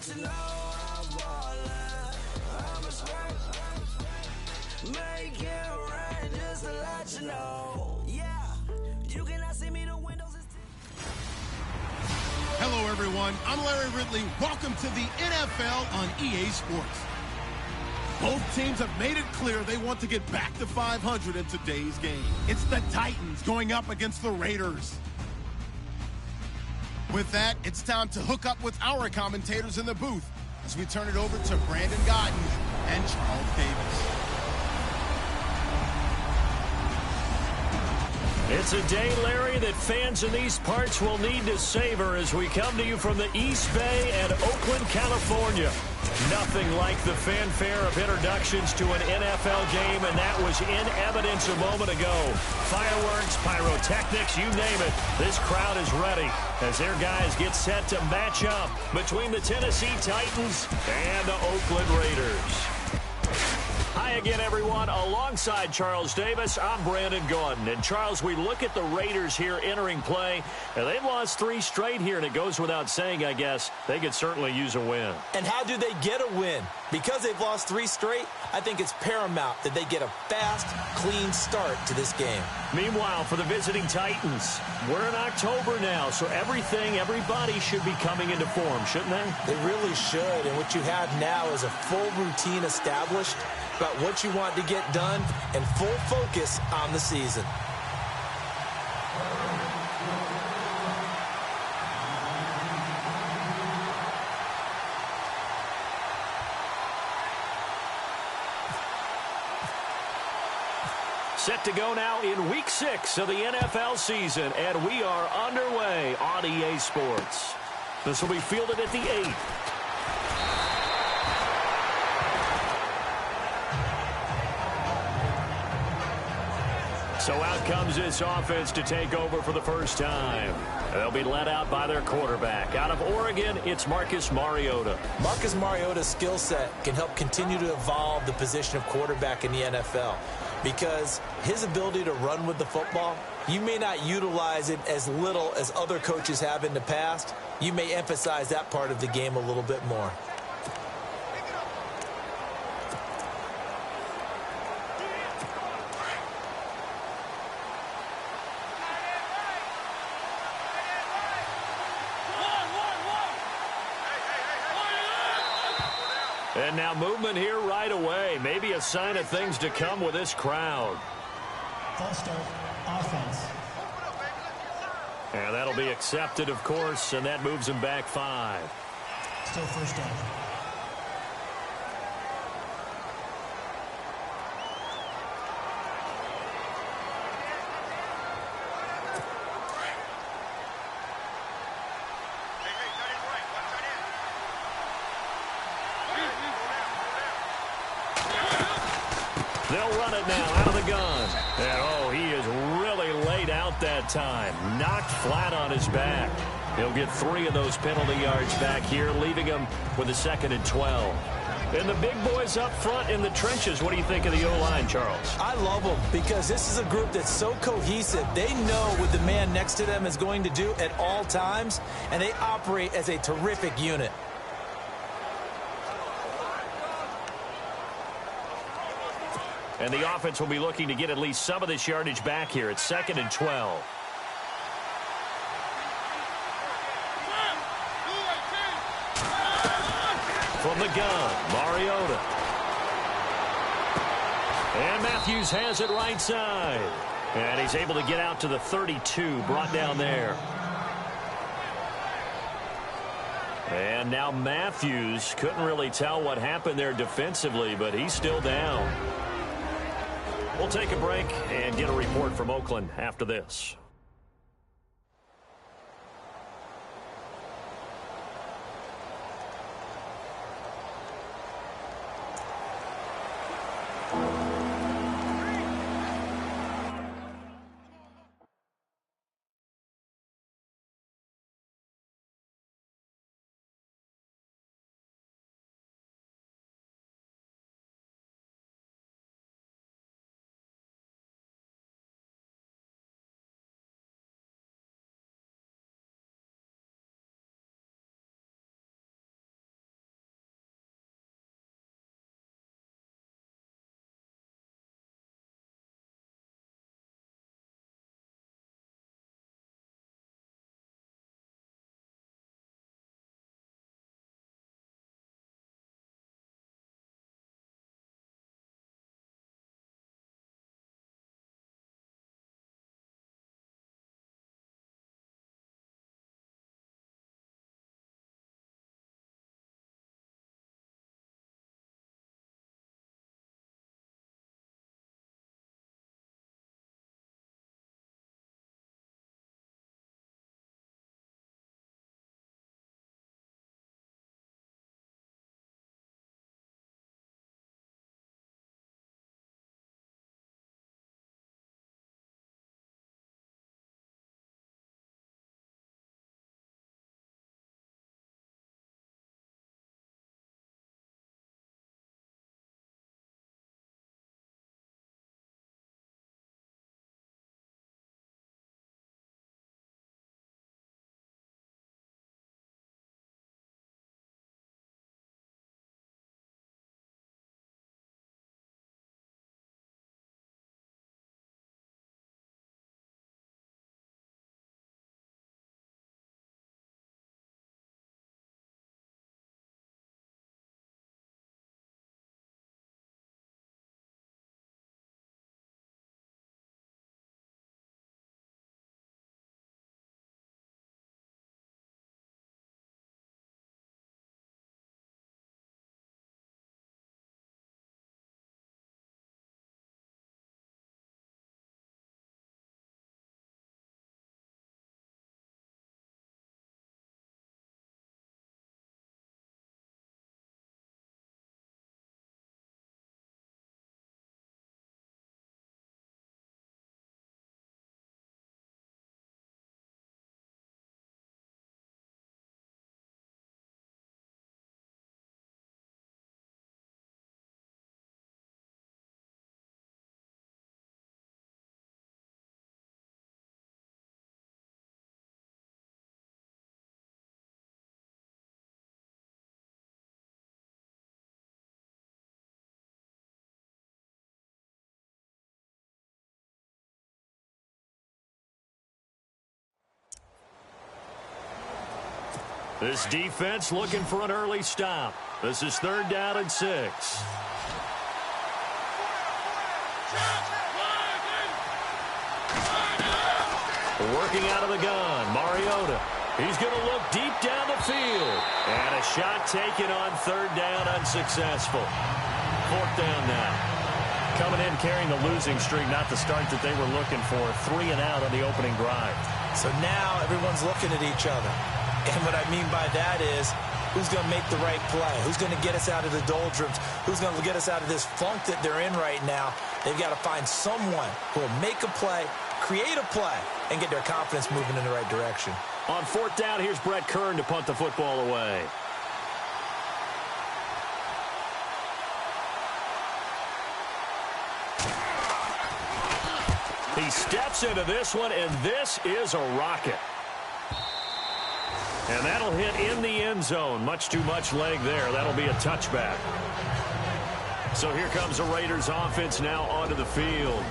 you know I'm ballin'. I'm a straight. Make it rain just to let you know. Yeah, you cannot see me, the windows is Hello, everyone. I'm Larry Ridley. Welcome to the NFL on EA Sports. Both teams have made it clear they want to get back to 500 in today's game. It's the Titans going up against the Raiders. With that, it's time to hook up with our commentators in the booth as we turn it over to Brandon Gotten and Charles Davis. It's a day, Larry, that fans in these parts will need to savor as we come to you from the East Bay and Oakland, California. Nothing like the fanfare of introductions to an NFL game, and that was in evidence a moment ago. Fireworks, pyrotechnics, you name it. This crowd is ready as their guys get set to match up between the Tennessee Titans and the Oakland Raiders. Hi again, everyone. Alongside Charles Davis, I'm Brandon Gaudin. And, Charles, we look at the Raiders here entering play, and they've lost 3 straight here, and it goes without saying, I guess, they could certainly use a win. And how do they get a win? Because they've lost 3 straight, I think it's paramount that they get a fast, clean start to this game. Meanwhile, for the visiting Titans, we're in October now, so everybody should be coming into form, shouldn't they? They really should, and what you have now is a full routine established about what you want to get done and full focus on the season. Set to go now in Week 6 of the NFL season, and we are underway on EA Sports. This will be fielded at the 8. So out comes this offense to take over for the first time. They'll be led out by their quarterback. Out of Oregon, it's Marcus Mariota. Marcus Mariota's skill set can help continue to evolve the position of quarterback in the NFL because his ability to run with the football, you may not utilize it as little as other coaches have in the past. You may emphasize that part of the game a little bit more. And now movement here right away. Maybe a sign of things to come with this crowd. False start, offense. And that'll be accepted, of course, and that moves him back 5. Still first down. They'll run it now out of the gun. And, oh, he is really laid out that time. Knocked flat on his back. He'll get 3 of those penalty yards back here, leaving him with a 2nd and 12. And the big boys up front in the trenches, what do you think of the O-line, Charles? I love them because this is a group that's so cohesive. They know what the man next to them is going to do at all times, and they operate as a terrific unit. And the offense will be looking to get at least some of this yardage back here. It's 2nd and 12. From the gun, Mariota. And Matthews has it right side. And he's able to get out to the 32, brought down there. And now Matthews couldn't really tell what happened there defensively, but he's still down. We'll take a break and get a report from Oakland after this. This defense looking for an early stop. This is 3rd down and 6. Working out of the gun, Mariota. He's going to look deep down the field. And a shot taken on 3rd down, unsuccessful. 4th down now. Coming in carrying the losing streak, not the start that they were looking for. 3 and out on the opening drive. So now everyone's looking at each other. And what I mean by that is, who's going to make the right play? Who's going to get us out of the doldrums? Who's going to get us out of this funk that they're in right now? They've got to find someone who will make a play, create a play, and get their confidence moving in the right direction. On 4th down, here's Brett Kern to punt the football away. He steps into this one, and this is a rocket. And that'll hit in the end zone. Much too much leg there. That'll be a touchback. So here comes the Raiders offense now onto the field.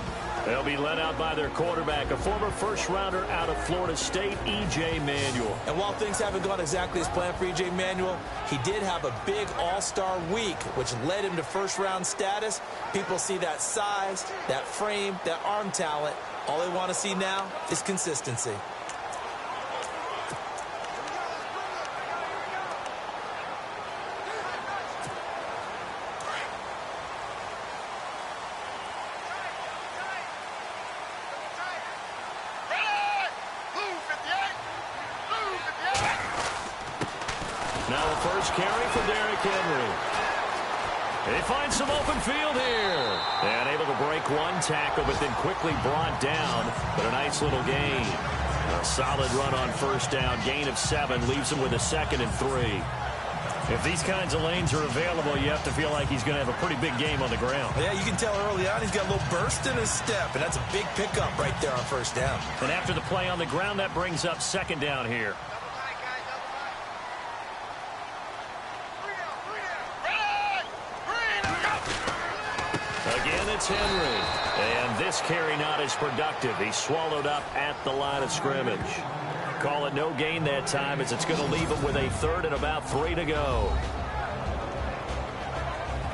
They'll be led out by their quarterback, a former first-rounder out of Florida State, E.J. Manuel. And while things haven't gone exactly as planned for E.J. Manuel, he did have a big all-star week, which led him to first-round status. People see that size, that frame, that arm talent. All they want to see now is consistency. Now the first carry for Derrick Henry. They find some open field here. And able to break one tackle, but then quickly brought down. But a nice little gain. A solid run on 1st down. Gain of 7 leaves him with a 2nd and 3. If these kinds of lanes are available, you have to feel like he's going to have a pretty big game on the ground. Yeah, you can tell early on he's got a little burst in his step, and that's a big pickup right there on 1st down. And after the play on the ground, that brings up 2nd down here. Again, it's Henry. And this carry not as productive. He's swallowed up at the line of scrimmage. Call it no gain that time, as it's going to leave him with a 3rd and about 3 to go.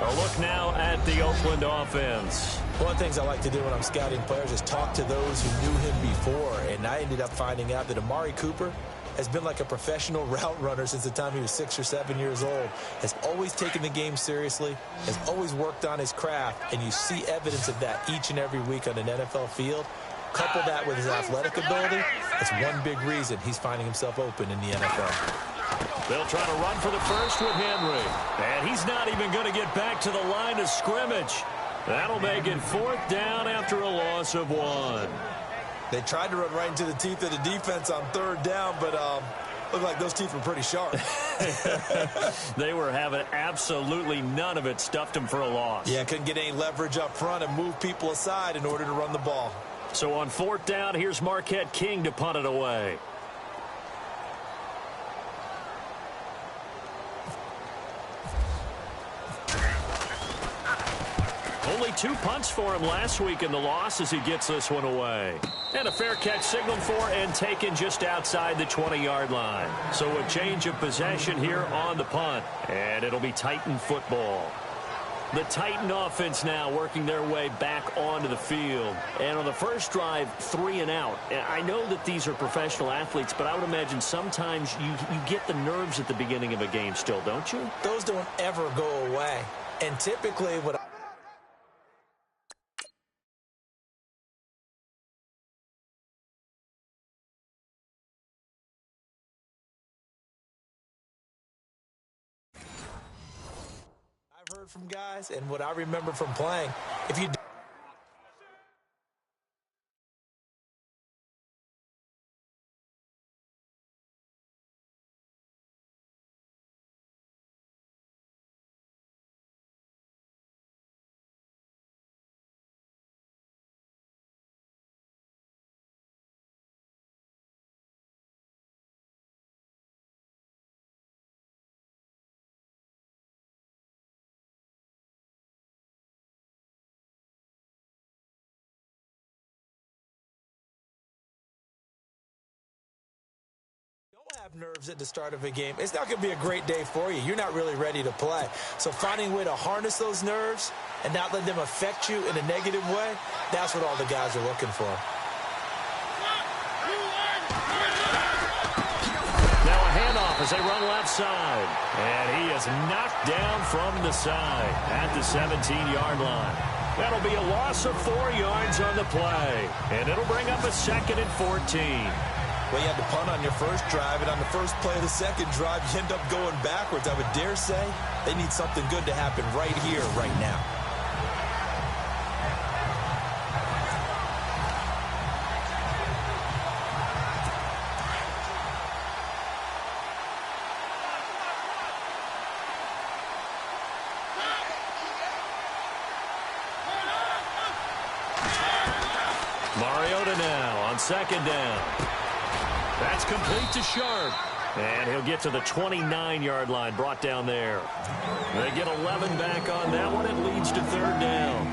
A look now at the Oakland offense. One of the things I like to do when I'm scouting players is talk to those who knew him before. And I ended up finding out that Amari Cooper has been like a professional route runner since the time he was 6 or 7 years old, has always taken the game seriously, has always worked on his craft, and you see evidence of that each and every week on an NFL field. Couple that with his athletic ability, that's one big reason he's finding himself open in the NFL. They'll try to run for the first with Henry. And he's not even going to get back to the line of scrimmage. That'll make it 4th down after a loss of 1. They tried to run right into the teeth of the defense on 3rd down, but looked like those teeth were pretty sharp. They were having absolutely none of it. Stuffed them for a loss. Yeah, couldn't get any leverage up front and move people aside in order to run the ball. So on 4th down, here's Marquette King to punt it away. Only 2 punts for him last week in the loss as he gets this one away. And a fair catch signaled for and taken just outside the 20-yard line. So a change of possession here on the punt. And it'll be Titan football. The Titan offense now working their way back onto the field. And on the first drive, 3 and out. I know that these are professional athletes, but I would imagine sometimes you get the nerves at the beginning of a game still, don't you? Those don't ever go away. And typically what I've heard from guys and what I remember from playing, if you nerves at the start of a game, it's not going to be a great day for you. You're not really ready to play. So finding a way to harness those nerves and not let them affect you in a negative way, that's what all the guys are looking for. Now a handoff as they run left side. And he is knocked down from the side at the 17-yard line. That'll be a loss of 4 yards on the play. And it'll bring up a 2nd and 14. Well, you had to punt on your first drive, and on the first play of the second drive, you end up going backwards. I would dare say they need something good to happen right here, right now. Mariota now on 2nd down. That's complete to Sharp. And he'll get to the 29-yard line, brought down there. They get 11 back on that one. It leads to 3rd down.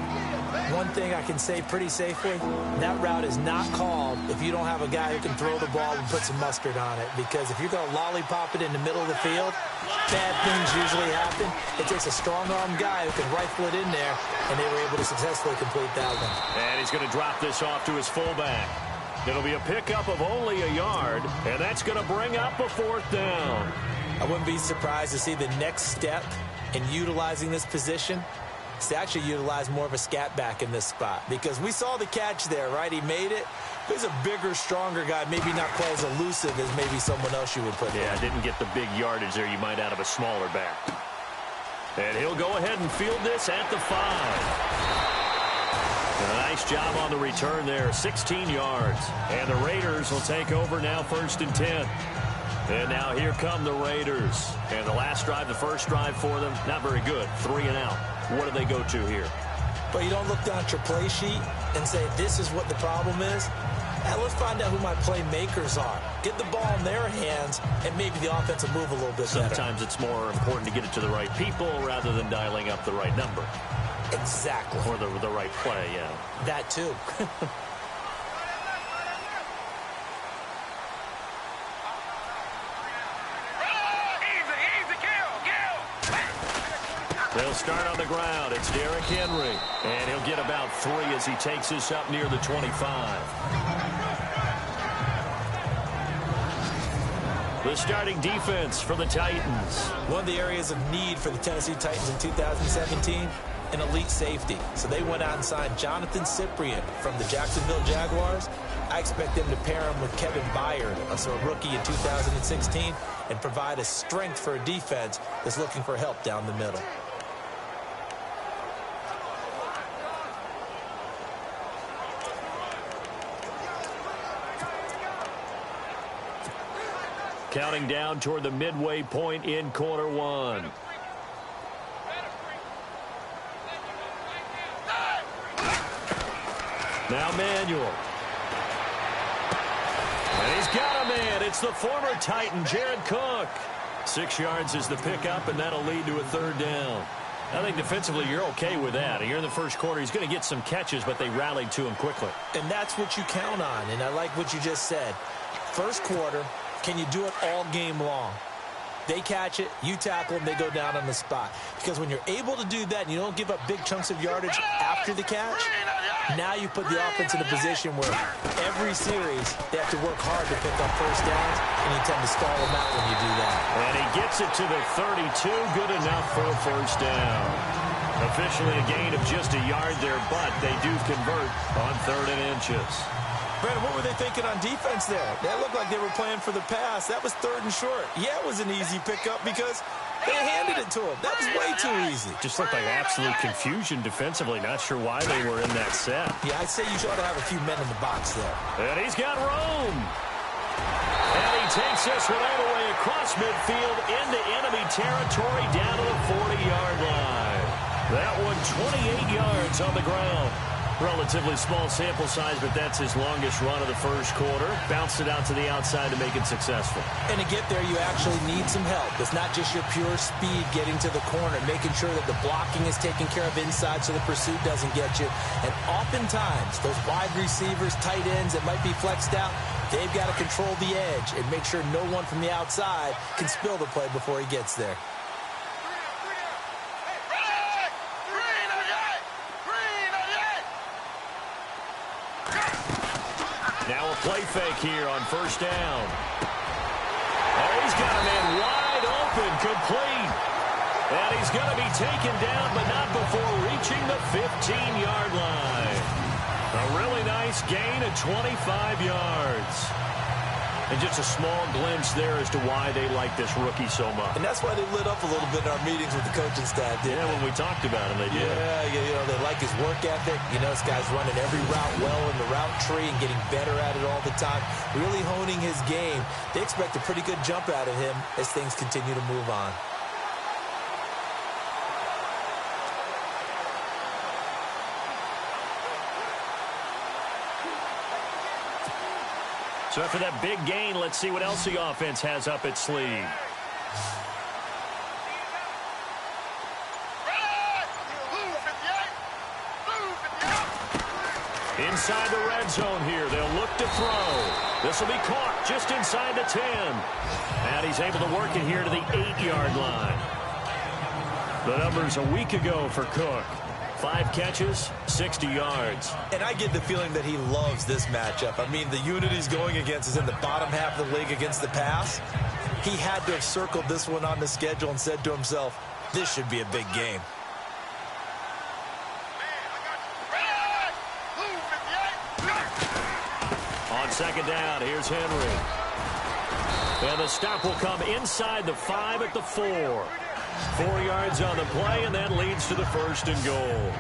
One thing I can say pretty safely, that route is not called if you don't have a guy who can throw the ball and put some mustard on it. Because if you're going to lollipop it in the middle of the field, bad things usually happen. It takes a strong-arm guy who can rifle it in there, and they were able to successfully complete that one. And he's going to drop this off to his fullback. It'll be a pickup of only a yard, and that's going to bring up a 4th down. I wouldn't be surprised to see the next step in utilizing this position is to actually utilize more of a scat back in this spot, because we saw the catch there, right? He made it. He's a bigger, stronger guy, maybe not quite as elusive as maybe someone else you would put Yeah, in. didn't get the big yardage there you might out of a smaller back. And he'll go ahead and field this at the 5. A nice job on the return there, 16 yards. And the Raiders will take over now, 1st and 10. And now here come the Raiders. And the last drive, the first drive for them, not very good, 3 and out. What do they go to here? But you don't look down at your play sheet and say, this is what the problem is. Now let's find out who my playmakers are. Get the ball in their hands, and maybe the offense will move a little bit better. Sometimes it's more important to get it to the right people rather than dialing up the right number. Exactly. Or the right play, yeah. That too. They'll start on the ground. It's Derrick Henry. And he'll get about 3 as he takes this up near the 25. The starting defense for the Titans. One of the areas of need for the Tennessee Titans in 2017, an elite safety. So they went out and signed Jonathan Cyprien from the Jacksonville Jaguars. I expect them to pair him with Kevin Byard, a rookie in 2016, and provide a strength for a defense that's looking for help down the middle. Counting down toward the midway point in quarter 1. Now Manuel. And he's got a man. It's the former Titan, Jared Cook. 6 yards is the pickup, and that'll lead to a 3rd down. I think defensively you're okay with that. Here in the first quarter, he's going to get some catches, but they rallied to him quickly. And that's what you count on, and I like what you just said. First quarter, can you do it all game long? They catch it, you tackle them, they go down on the spot. Because when you're able to do that and you don't give up big chunks of yardage after the catch, now you put the offense in a position where every series they have to work hard to pick up first downs, and you tend to stall them out when you do that. And he gets it to the 32, good enough for a 1st down. Officially a gain of just a yard there, but they do convert on 3rd and inches. Brandon, what were they thinking on defense there? That looked like they were playing for the pass. That was 3rd and short. Yeah, it was an easy pickup because they handed it to him. That was way too easy. Just looked like absolute confusion defensively. Not sure why they were in that set. Yeah, I'd say you ought to have a few men in the box there. And he's got room. And he takes this one all the way across midfield into enemy territory down to the 40-yard line. That one 28 yards on the ground. Relatively small sample size, but that's his longest run of the first quarter. Bounced it out to the outside to make it successful. And to get there, you actually need some help. It's not just your pure speed getting to the corner, making sure that the blocking is taken care of inside so the pursuit doesn't get you. And oftentimes, those wide receivers, tight ends that might be flexed out, They've got to control the edge and make sure no one from the outside can spill the play before he gets there. Now a play fake here on first down. Oh, he's got a man wide open, complete. And he's going to be taken down, but not before reaching the 15-yard line. A really nice gain of 25 yards. And just a small glimpse there as to why they like this rookie so much. And that's why they lit up a little bit in our meetings with the coaching staff. Yeah, when we talked about him, they did. Yeah, they like his work ethic. You know, this guy's running every route well in the route tree and getting better at it all the time. Really honing his game. They expect a pretty good jump out of him as things continue to move on. So after that big gain, let's see what else the offense has up its sleeve. Inside the red zone here, they'll look to throw. This will be caught just inside the 10. And he's able to work it here to the 8-yard line. The numbers a week ago for Cook. 5 catches, 60 yards. And I get the feeling that he loves this matchup. I mean, the unit he's going against is in the bottom half of the league against the pass. He had to have circled this one on the schedule and said to himself, this should be a big game. On second down, here's Henry. And the stop will come inside the 5 at the 4. 4 yards on the play, and that leads to the 1st and goal.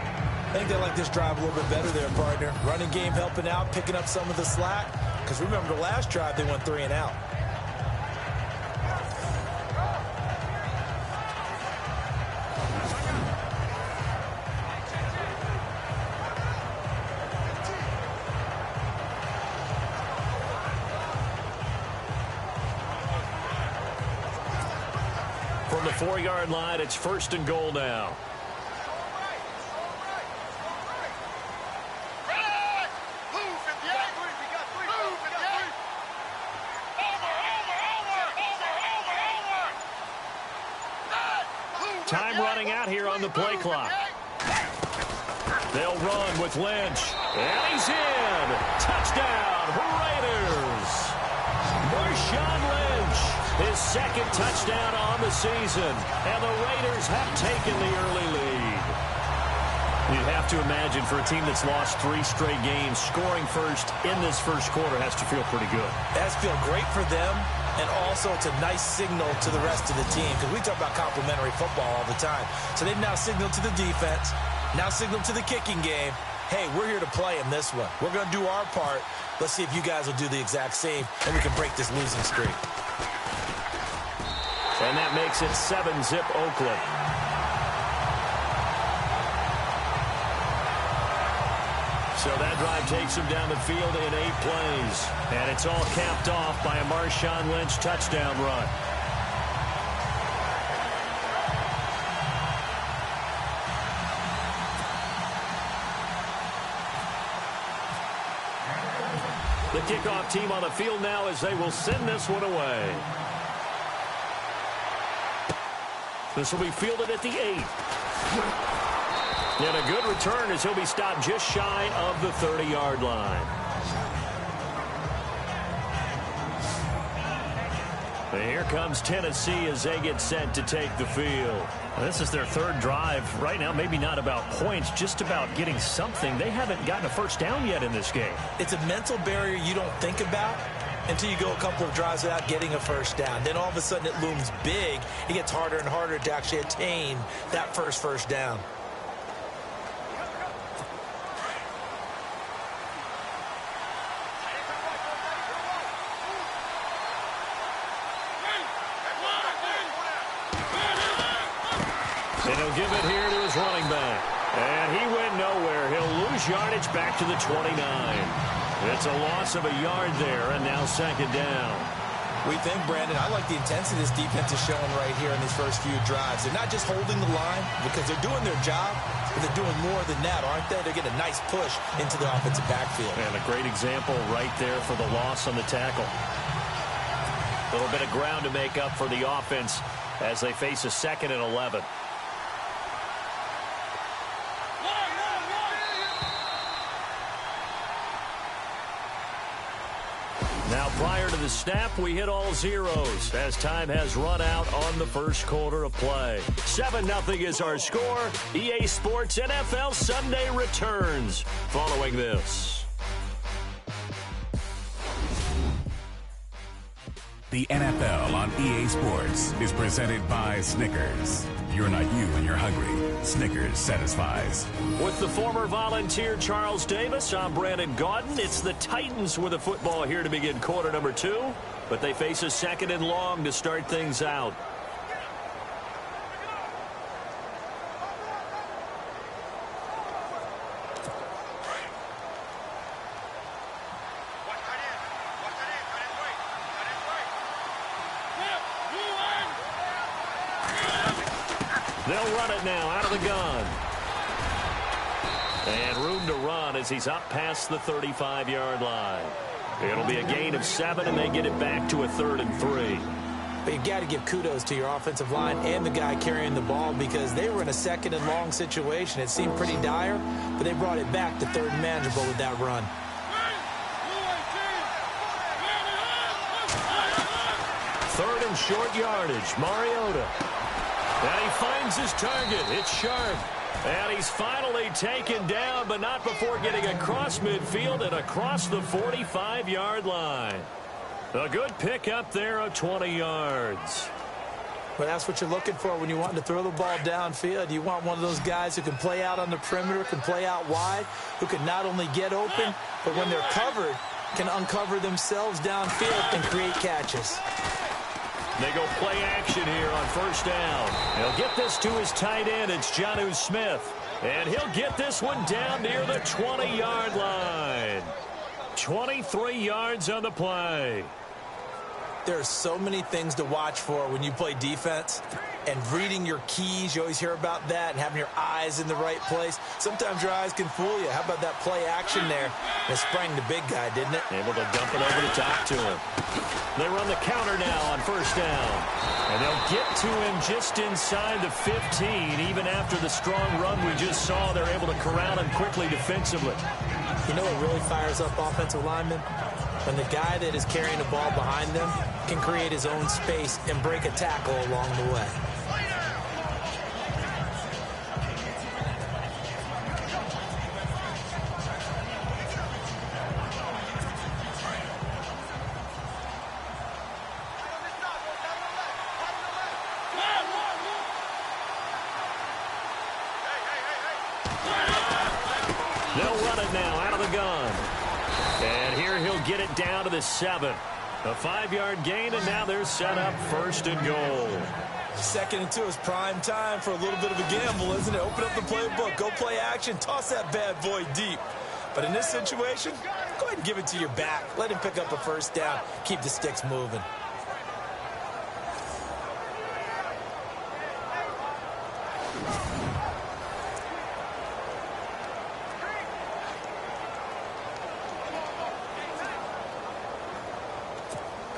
I think they like this drive a little bit better there, partner. Running game helping out, picking up some of the slack. Because remember, the last drive, they went 3 and out. From the 4-yard line, it's 1st and goal now. Time running out here on the play clock. They'll run with Lynch. And he's in. Touchdown, Raiders. Marshawn Lynch, his 2nd touchdown on the season. And the Raiders have taken the early lead. You'd have to imagine for a team that's lost 3 straight games, scoring first in this first quarter has to feel pretty good. That's feel great for them. And also, it's a nice signal to the rest of the team because we talk about complementary football all the time. So they've now signaled to the defense, now signaled to the kicking game, hey, we're here to play in this one. We're going to do our part. Let's see if you guys will do the exact same, and we can break this losing streak. And that makes it 7-zip Oakland. So that drive takes him down the field in 8 plays. And it's all capped off by a Marshawn Lynch touchdown run. The kickoff team on the field now as they will send this one away. This will be fielded at the 8. And a good return as he'll be stopped just shy of the 30-yard line. And here comes Tennessee as they get set to take the field. Well, this is their 3rd drive. Right now, maybe not about points, just about getting something. They haven't gotten a first down yet in this game. It's a mental barrier you don't think about until you go a couple of drives without getting a first down. Then all of a sudden it looms big. It gets harder and harder to actually attain that first down. And he'll give it here to his running back. And he went nowhere. He'll lose yardage back to the 29. It's a loss of a yard there, and now 2nd down. We think, Brandon, I like the intensity this defense is showing right here in these first few drives. They're not just holding the line because they're doing their job, but they're doing more than that, aren't they? They're getting a nice push into the offensive backfield. And a great example right there for the loss on the tackle. A little bit of ground to make up for the offense as they face a 2nd and 11. Now, prior to the snap, we hit all zeros as time has run out on the first quarter of play. 7-0 is our score. EA Sports NFL Sunday returns following this. The NFL on EA Sports is presented by Snickers. You're not you when you're hungry. Snickers satisfies. With the former Volunteer Charles Davis, I'm Brandon Gaudin. It's the Titans with the football here to begin quarter number 2, but they face a 2nd and long to start things out. They'll run it now out of the gun. And room to run as he's up past the 35-yard line. It'll be a gain of 7, and they get it back to a 3rd and 3. But you've got to give kudos to your offensive line and the guy carrying the ball because they were in a 2nd and long situation. It seemed pretty dire, but they brought it back to 3rd and manageable with that run. Third and short yardage. Mariota. And he finds his target. It's Sharp. And he's finally taken down, but not before getting across midfield and across the 45-yard line. A good pickup there of 20 yards. Well, that's what you're looking for when you want to throw the ball downfield. You want one of those guys who can play out on the perimeter, can play out wide, who can not only get open, but when they're covered, can uncover themselves downfield and create catches. They go play action here on first down. He'll get this to his tight end. It's Jonnu Smith. And he'll get this one down near the 20-yard line. 23 yards on the play. There are so many things to watch for when you play defense. And reading your keys, you always hear about that, and having your eyes in the right place. Sometimes your eyes can fool you. How about that play action there? It sprang the big guy, didn't it? Able to dump it over the top to him. They run the counter now on first down. And they'll get to him just inside the 15. Even after the strong run we just saw, they're able to corral him quickly defensively. You know what really fires up offensive linemen? When the guy that is carrying the ball behind them can create his own space and break a tackle along the way. They'll run it now out of the gun. And here he'll get it down to the 7. A 5-yard gain, and now they're set up 1st and goal. 2nd and 2 is prime time for a little bit of a gamble, isn't it? Open up the playbook, go play action, toss that bad boy deep. But in this situation, go ahead and give it to your back. Let him pick up a first down. Keep the sticks moving.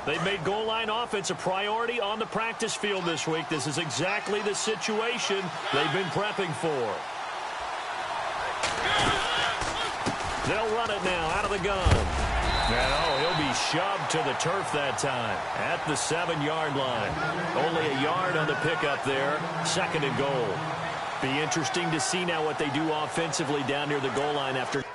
They've made goal line offense a priority on the practice field this week. This is exactly the situation they've been prepping for. They'll run it now out of the gun. And he'll be shoved to the turf that time at the 7-yard line. Only a yard on the pickup there. 2nd and goal. Be interesting to see now what they do offensively down near the goal line after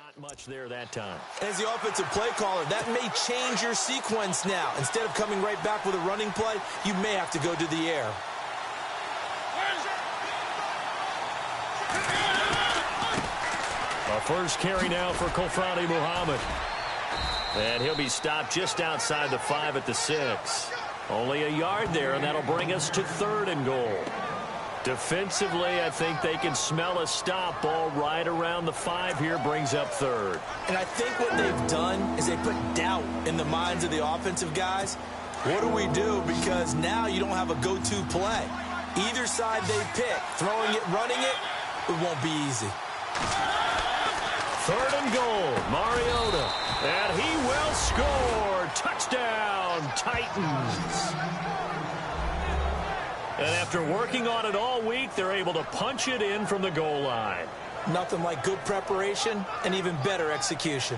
Not much there that time. As the offensive play caller, that may change your sequence now. Instead of coming right back with a running play, you may have to go to the air. A first carry now for Kofrani Muhammad. And he'll be stopped just outside the 5 at the 6. Only a yard there, and that'll bring us to 3rd and goal. Defensively, I think they can smell a stop. Ball right around the 5 here brings up 3rd. And I think what they've done is they put doubt in the minds of the offensive guys. What do we do? Because now you don't have a go-to play. Either side they pick, throwing it, running it, it won't be easy. 3rd and goal, Mariota. And he will score. Touchdown, Titans. And after working on it all week, they're able to punch it in from the goal line. Nothing like good preparation and even better execution.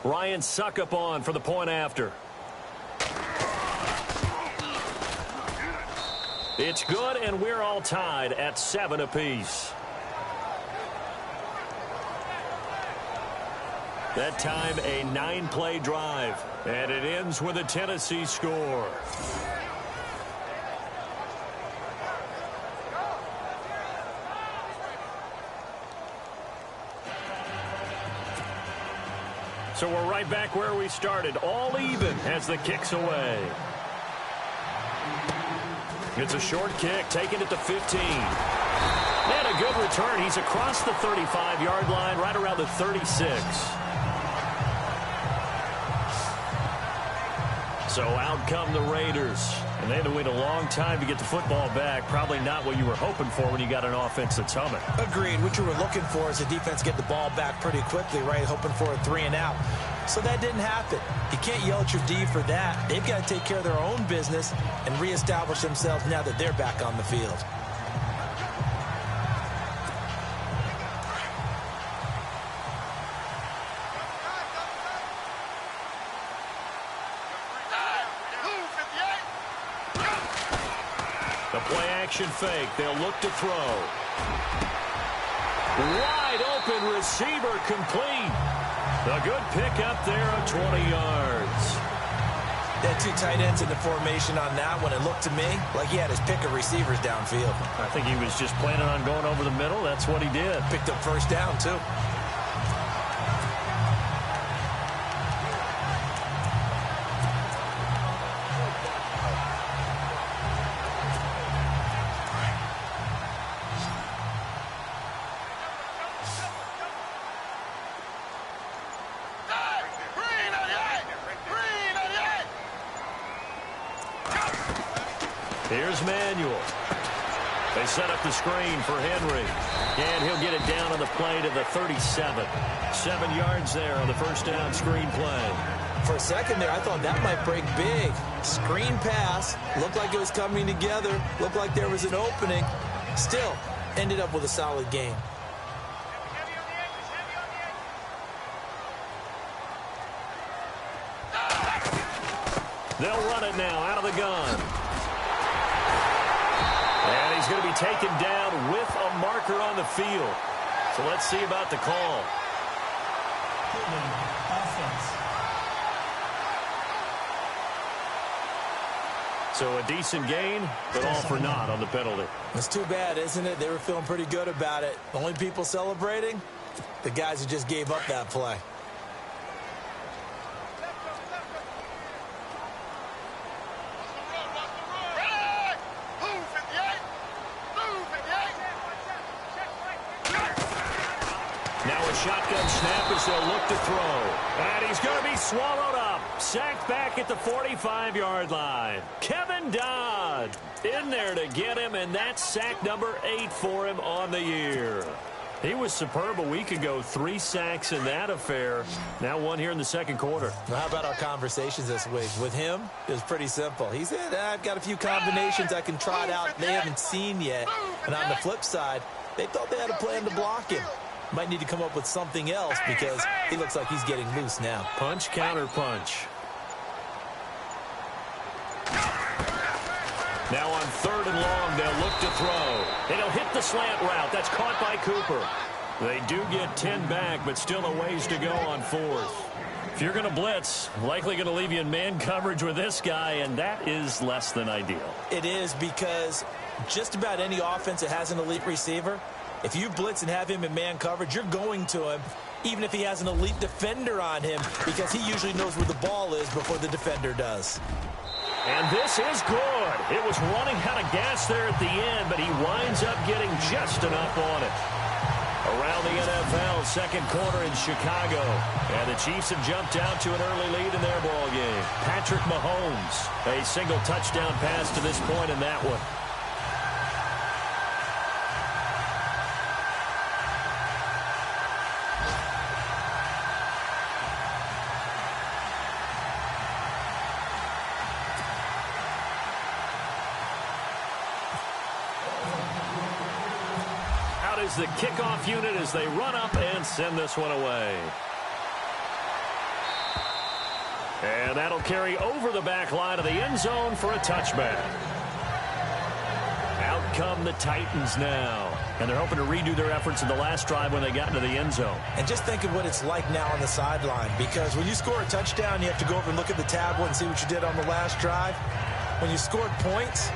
Ryan Suckup on for the point after. It's good, and we're all tied at 7 apiece. That time, a 9-play drive, and it ends with a Tennessee score. So we're right back where we started, all even as the kick's away. It's a short kick, taking it to 15. And a good return. He's across the 35-yard line, right around the 36. So out come the Raiders. And they had to wait a long time to get the football back. Probably not what you were hoping for when you got an offense that's humming. Agreed. What you were looking for is the defense get the ball back pretty quickly, right? Hoping for a 3 and out. So that didn't happen. You can't yell at your D for that. They've got to take care of their own business and reestablish themselves now that they're back on the field. The play-action fake. They'll look to throw. Wide open receiver complete. A good pickup there of 20 yards. They had 2 tight ends in the formation on that one. It looked to me like he had his pick of receivers downfield. I think he was just planning on going over the middle. That's what he did. Picked up first down, too. Here's Manuel. They set up the screen for Henry. And he'll get it down on the play to the 37. 7 yards there on the first down screen play. For a second there, I thought that might break big. Screen pass. Looked like it was coming together. Looked like there was an opening. Still, ended up with a solid game. They'll run it now out of the gun. And he's going to be taken down with a marker on the field. So let's see about the call. Offense. So a decent gain, but all for naught on the penalty. It's too bad, isn't it? They were feeling pretty good about it. The only people celebrating, the guys who just gave up that play. Shotgun snap as they'll look to throw. And he's going to be swallowed up. Sacked back at the 45-yard line. Kevin Dodd in there to get him, and that's sack number 8 for him on the year. He was superb a week ago. 3 sacks in that affair. Now 1 here in the second quarter. Well, how about our conversations this week? With him, it was pretty simple. He said, I've got a few combinations I can trot out they haven't seen yet. And on the flip side, they thought they had a plan to block him. might need to come up with something else because he looks like he's getting loose now. Punch, counter punch. Now on 3rd and long, they'll look to throw. And he'll hit the slant route. That's caught by Cooper. They do get 10 back, but still a ways to go on 4th. If you're going to blitz, likely going to leave you in man coverage with this guy, and that is less than ideal. It is, because just about any offense that has an elite receiver, if you blitz and have him in man coverage, you're going to him, even if he has an elite defender on him, because he usually knows where the ball is before the defender does. And this is good. It was running out of gas there at the end, but he winds up getting just enough on it. Around the NFL, second quarter in Chicago. And the Chiefs have jumped out to an early lead in their ball game. Patrick Mahomes, a single touchdown pass to this point in that one. Is the kickoff unit as they run up and send this one away. And that'll carry over the back line of the end zone for a touchback. Out come the Titans now. And they're hoping to redo their efforts in the last drive when they got into the end zone. And just think of what it's like now on the sideline, because when you score a touchdown, you have to go over and look at the tablet and see what you did on the last drive. When you scored points,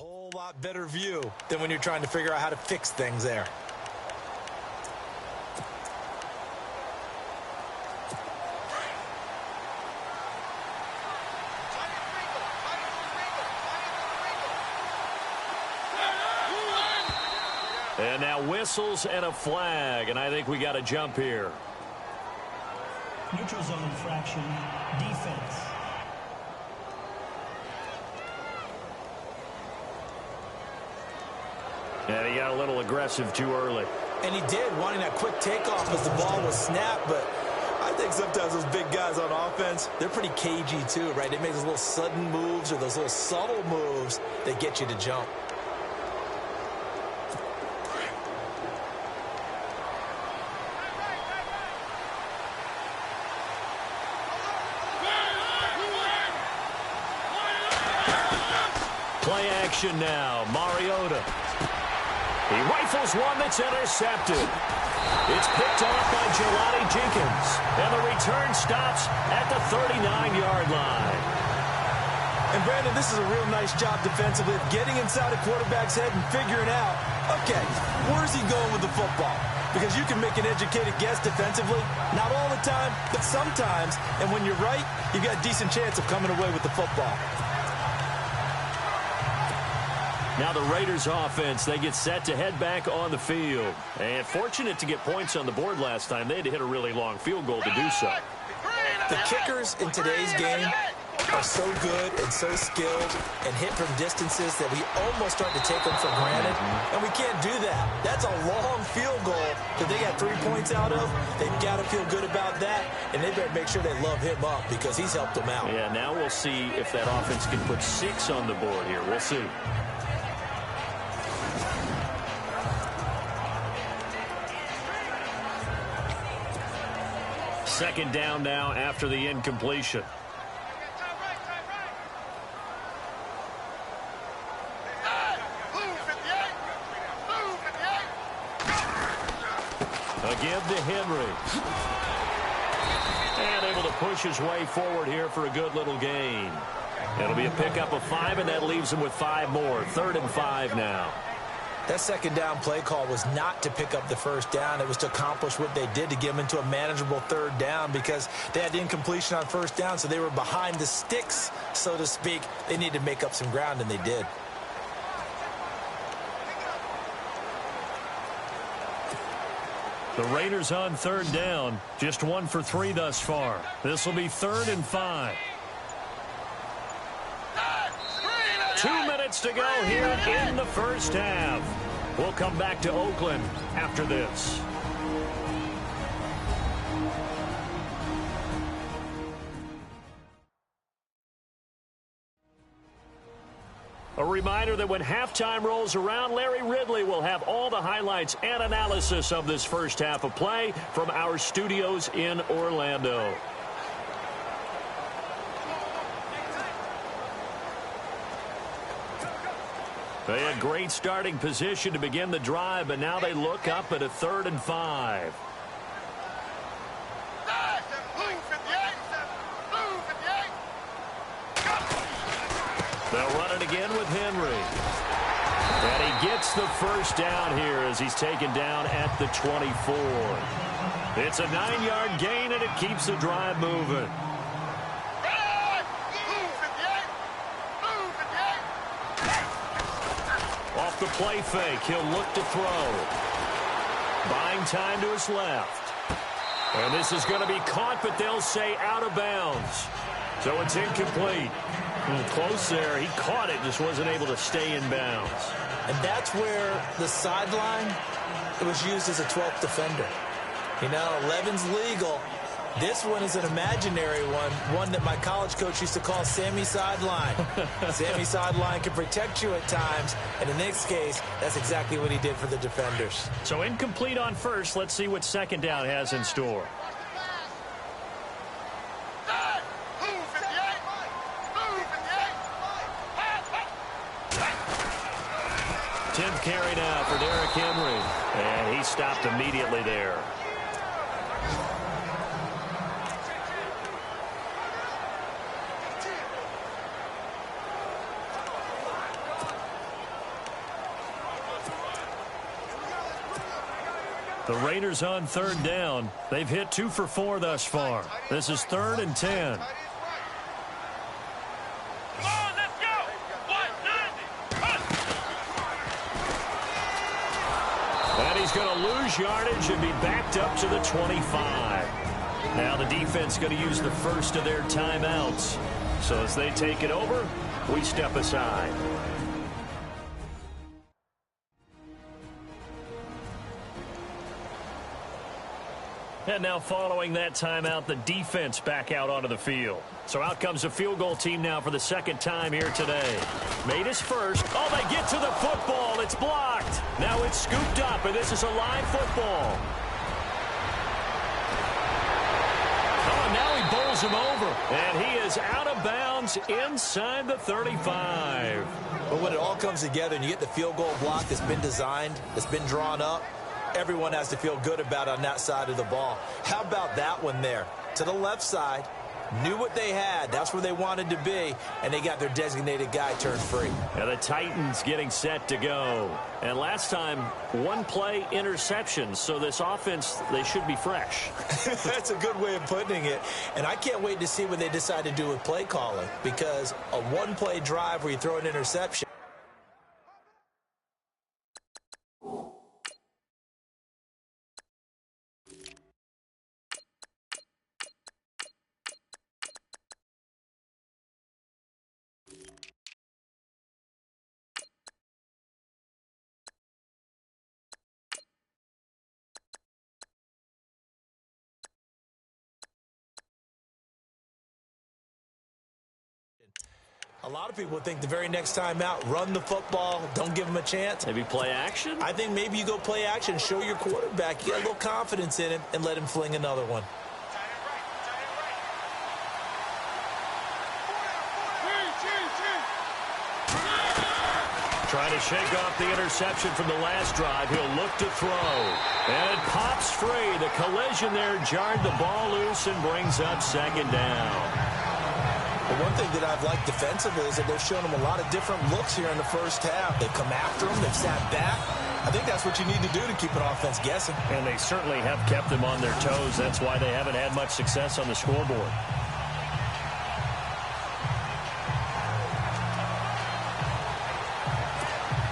whole lot better view than when you're trying to figure out how to fix things there. And now whistles and a flag, and I think we got a jump here. Neutral zone infraction, defense. And he got a little aggressive too early. And he did, wanting that quick takeoff as the ball was snapped, but I think sometimes those big guys on offense, they're pretty cagey too, right? They make those little sudden moves or those little subtle moves that get you to jump. Play action now, Mariota. He rifles one that's intercepted. It's picked off by Jelani Jenkins, and the return stops at the 39-yard line. And Brandon, this is a real nice job defensively of getting inside a quarterback's head and figuring out, okay, where's he going with the football? Because you can make an educated guess defensively, not all the time, but sometimes. And when you're right, you've got a decent chance of coming away with the football. Now the Raiders offense, they get set to head back on the field. And fortunate to get points on the board last time. They had to hit a really long field goal to do so. The kickers in today's game are so good and so skilled and hit from distances that we almost start to take them for granted. And we can't do that. That's a long field goal that they got 3 points out of. They've got to feel good about that. And they better make sure they love him up because he's helped them out. Yeah, now we'll see if that offense can put 6 on the board here. We'll see. Second down now after the incompletion. A give to Henry. And able to push his way forward here for a good little gain. It'll be a pickup of 5, and that leaves him with 5 more. 3rd and 5 now. That second down play call was not to pick up the first down. It was to accomplish what they did to get them into a manageable 3rd down because they had incompletion on 1st down, so they were behind the sticks, so to speak. They needed to make up some ground, and they did. The Raiders on 3rd down, just 1 for 3 thus far. This will be 3rd and 5. 2 minutes to go here in the first half. We'll come back to Oakland after this. A reminder that when halftime rolls around, Larry Ridley will have all the highlights and analysis of this first half of play from our studios in Orlando. They had great starting position to begin the drive, but now they look up at a 3rd and 5. They'll run it again with Henry. And he gets the first down here as he's taken down at the 24. It's a 9-yard gain, and it keeps the drive moving. Off the play fake, he'll look to throw. Buying time to his left. And this is going to be caught, but they'll say out of bounds. So it's incomplete. Close there. He caught it, just wasn't able to stay in bounds. And that's where the sideline, it was used as a 12th defender. You know, 11's legal. This one is an imaginary one that my college coach used to call Sammy Sideline. Sammy Sideline can protect you at times, and in this case, that's exactly what he did for the defenders. So incomplete on first. Let's see what second down has in store. 10th carry now for Derrick Henry, and he stopped immediately there. The Raiders on third down. They've hit 2 for 4 thus far. This is 3rd and 10. And he's going to lose yardage and be backed up to the 25. Now the defense going to use the first of their timeouts. So as they take it over, we step aside. And now following that timeout, the defense back out onto the field. So out comes the field goal team now for the second time here today. Made his first. Oh, they get to the football. It's blocked. Now it's scooped up, and this is a live football. Oh, and now he bowls him over. And he is out of bounds inside the 35. But when it all comes together and you get the field goal block that's been designed, that's been drawn up, everyone has to feel good about on that side of the ball. How about that one there? To the left side, knew what they had. That's where they wanted to be, and they got their designated guy turned free. Now the Titans getting set to go. And last time, 1-play interception, so this offense, they should be fresh. That's a good way of putting it. And I can't wait to see what they decide to do with play calling, because a 1-play drive where you throw an interception. A lot of people think the very next time out, run the football, don't give them a chance. Maybe play action? I think maybe you go play action, show your quarterback, you got a little confidence in him, and let him fling another one. Trying to shake off the interception from the last drive. He'll look to throw. And it pops free. The collision there jarred the ball loose and brings up second down. But one thing that I've liked defensively is that they've shown them a lot of different looks here in the first half. They've come after them. They've sat back. I think that's what you need to do to keep an offense guessing. And they certainly have kept them on their toes. That's why they haven't had much success on the scoreboard.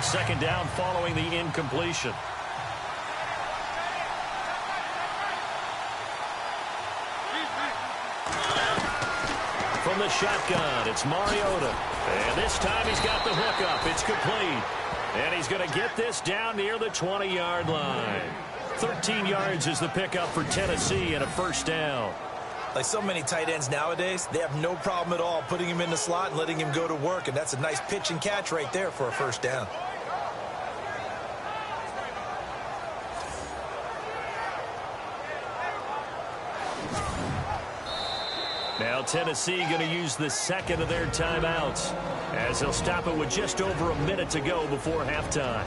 Second down following the incompletion. From the shotgun, it's Mariota. And this time he's got the hook up. It's complete. And he's going to get this down near the 20-yard line. 13 yards is the pickup for Tennessee and a first down. Like so many tight ends nowadays, they have no problem at all putting him in the slot and letting him go to work. And that's a nice pitch and catch right there for a first down. Now Tennessee going to use the second of their timeouts as they'll stop it with just over a minute to go before halftime.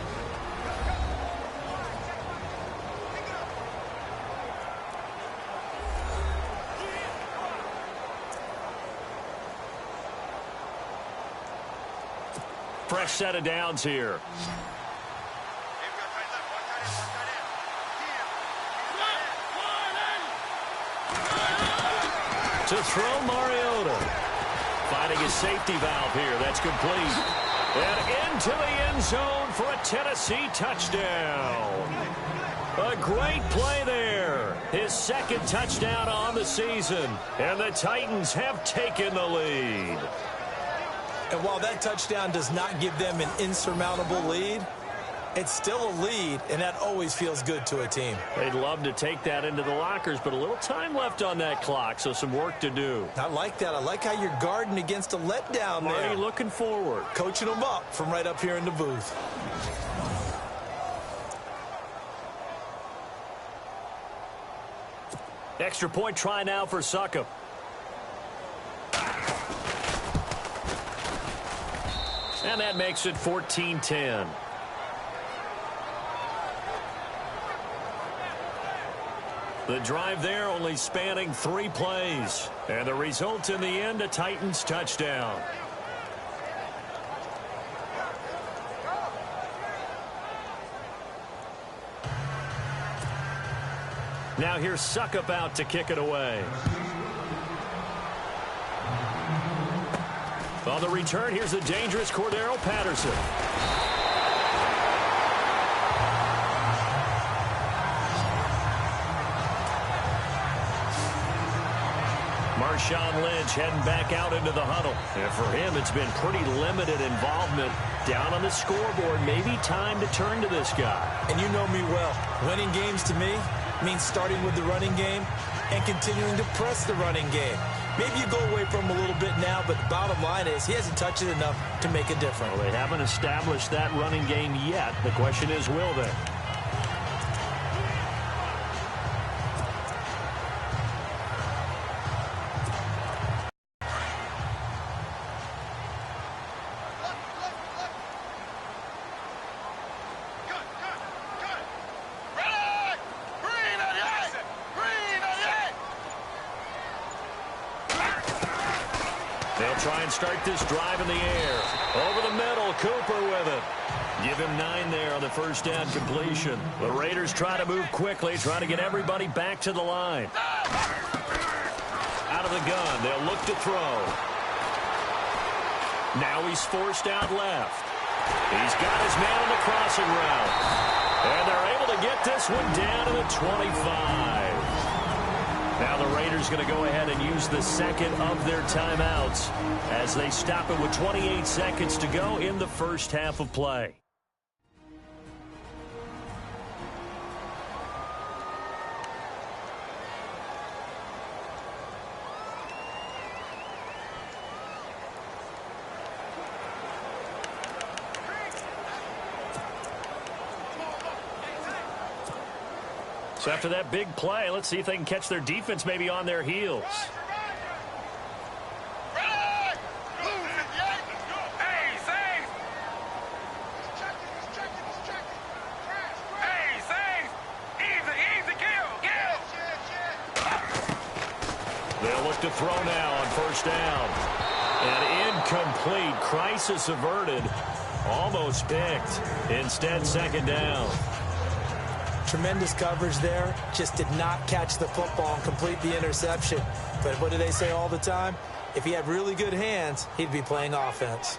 Fresh set of downs here. To throw Mariota. Finding a safety valve here. That's complete. And into the end zone for a Tennessee touchdown. A great play there. His second touchdown on the season. And the Titans have taken the lead. And while that touchdown does not give them an insurmountable lead, it's still a lead, and that always feels good to a team. They'd love to take that into the lockers, but a little time left on that clock, so some work to do. I like that. I like how you're guarding against a letdown there. Marty looking forward. Coaching them up from right up here in the booth. Extra point try now for Succop. And that makes it 14-10. The drive there only spanning 3 plays. And the result in the end, a Titans touchdown. Now here's Suckup out to kick it away. On the return, here's the dangerous Cordero Patterson. Marshawn Lynch heading back out into the huddle. And for him, it's been pretty limited involvement down on the scoreboard. Maybe time to turn to this guy. And you know me well. Winning games to me means starting with the running game and continuing to press the running game. Maybe you go away from him a little bit now, but the bottom line is he hasn't touched it enough to make a difference. Well, they haven't established that running game yet. The question is, will they? They'll try and start this drive in the air. Over the middle, Cooper with it. Give him 9 there on the first down completion. The Raiders try to move quickly, trying to get everybody back to the line. Out of the gun, they'll look to throw. Now he's forced out left. He's got his man on the crossing route. And they're able to get this one down to the 25. Now the Raiders going to go ahead and use the second of their timeouts as they stop it with 28 seconds to go in the first half of play. So after that big play, let's see if they can catch their defense maybe on their heels. They'll look to throw now on first down. And incomplete. Crisis averted. Almost picked. Instead, second down. Tremendous coverage there. Just did not catch the football and complete the interception. But what do they say all the time? If he had really good hands, he'd be playing offense.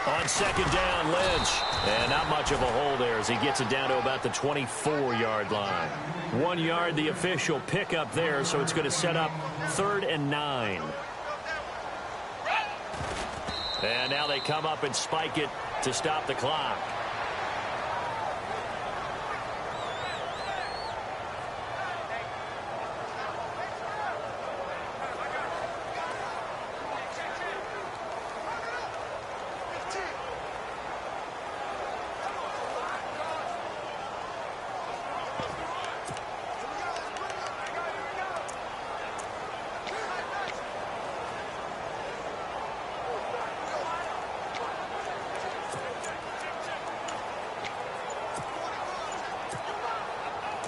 On second down, Lynch. And not much of a hole there as he gets it down to about the 24-yard line. 1 yard, the official pickup there, so it's going to set up 3rd and 9. And now they come up and spike it to stop the clock.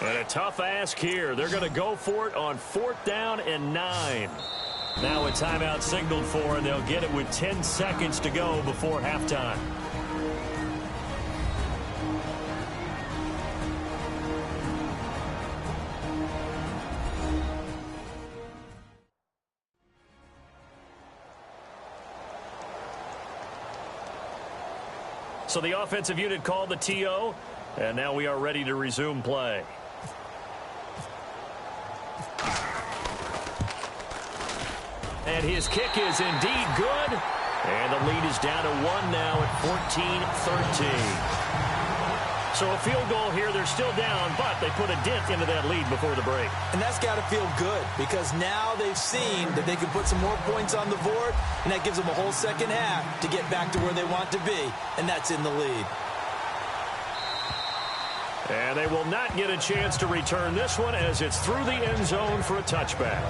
And a tough ask here. They're going to go for it on 4th down and 9. Now a timeout signaled for, and they'll get it with 10 seconds to go before halftime. So the offensive unit called the TO, and now we are ready to resume play. And his kick is indeed good. And the lead is down to 1 now at 14-13. So a field goal here. They're still down, but they put a dent into that lead before the break. And that's got to feel good because now they've seen that they can put some more points on the board, and that gives them a whole second half to get back to where they want to be, and that's in the lead. And they will not get a chance to return this one as it's through the end zone for a touchback.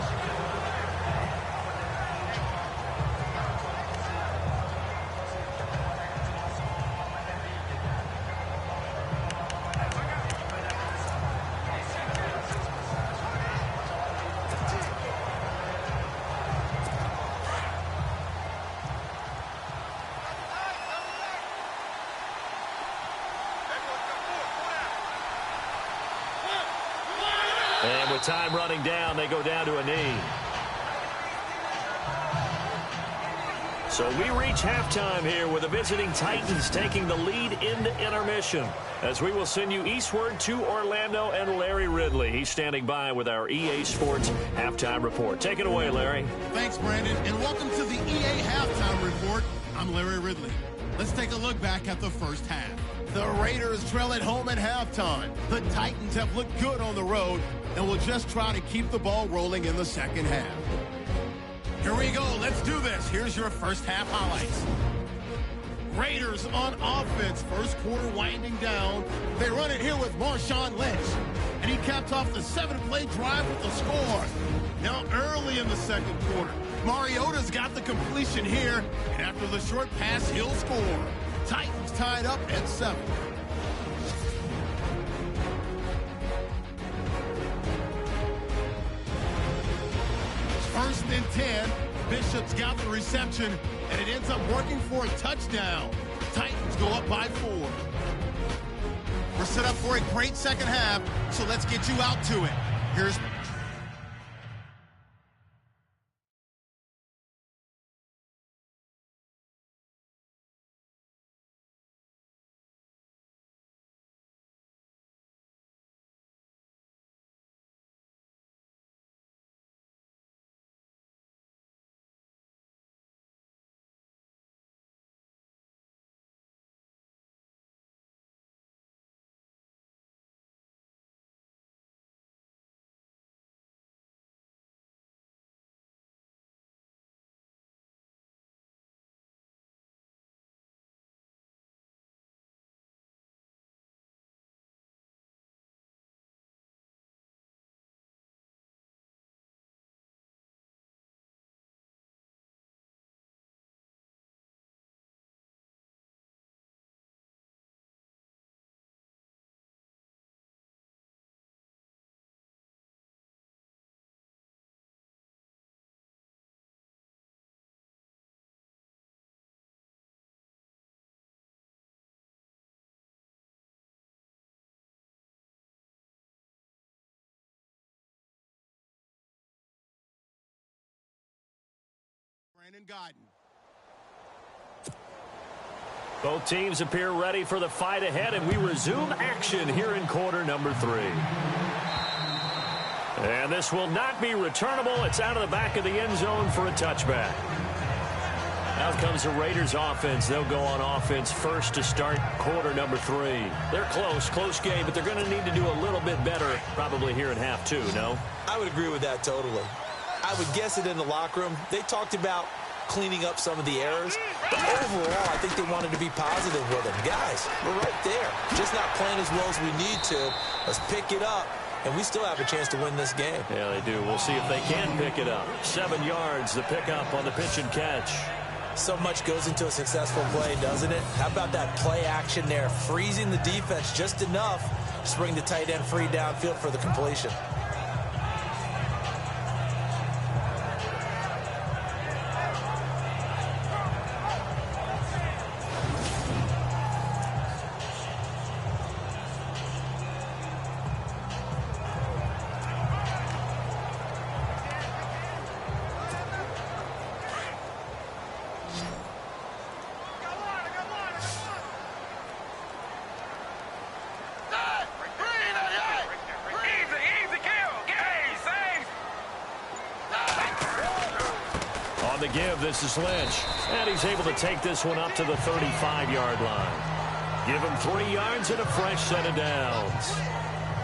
And with time running down, they go down to a knee. So we reach halftime here with the visiting Titans taking the lead into intermission, as we will send you eastward to Orlando and Larry Ridley. He's standing by with our EA Sports Halftime Report. Take it away, Larry. Thanks, Brandon, and welcome to the EA Halftime Report. I'm Larry Ridley. Let's take a look back at the first half. The Raiders trail at home at halftime. The Titans have looked good on the road and will just try to keep the ball rolling in the second half. Here we go. Let's do this. Here's your first half highlights. Raiders on offense. First quarter winding down. They run it here with Marshawn Lynch. And he capped off the 7-play drive with the score. Now early in the second quarter, Mariota's got the completion here. And after the short pass, he'll score. Titans tied up at 7. First and 10. Bishop's got the reception, and it ends up working for a touchdown. Titans go up by 4. We're set up for a great second half, so let's get you out to it. Here's... Brandon Guyton. Both teams appear ready for the fight ahead, and we resume action here in quarter number 3. And this will not be returnable. It's out of the back of the end zone for a touchback. Out comes the Raiders offense. They'll go on offense first to start quarter number 3. They're close game, but they're going to need to do a little bit better probably here in half 2, no? I would agree with that totally. I would guess it in the locker room. They talked about cleaning up some of the errors, but overall, I think they wanted to be positive with them. Guys, we're right there. Just not playing as well as we need to. Let's pick it up, and we still have a chance to win this game. Yeah, they do. We'll see if they can pick it up. 7 yards, the pickup on the pitch and catch. So much goes into a successful play, doesn't it? How about that play action there, freezing the defense just enough to bring the tight end free downfield for the completion. The give, this is Lynch, and he's able to take this one up to the 35-yard line. Give him 3 yards and a fresh set of downs.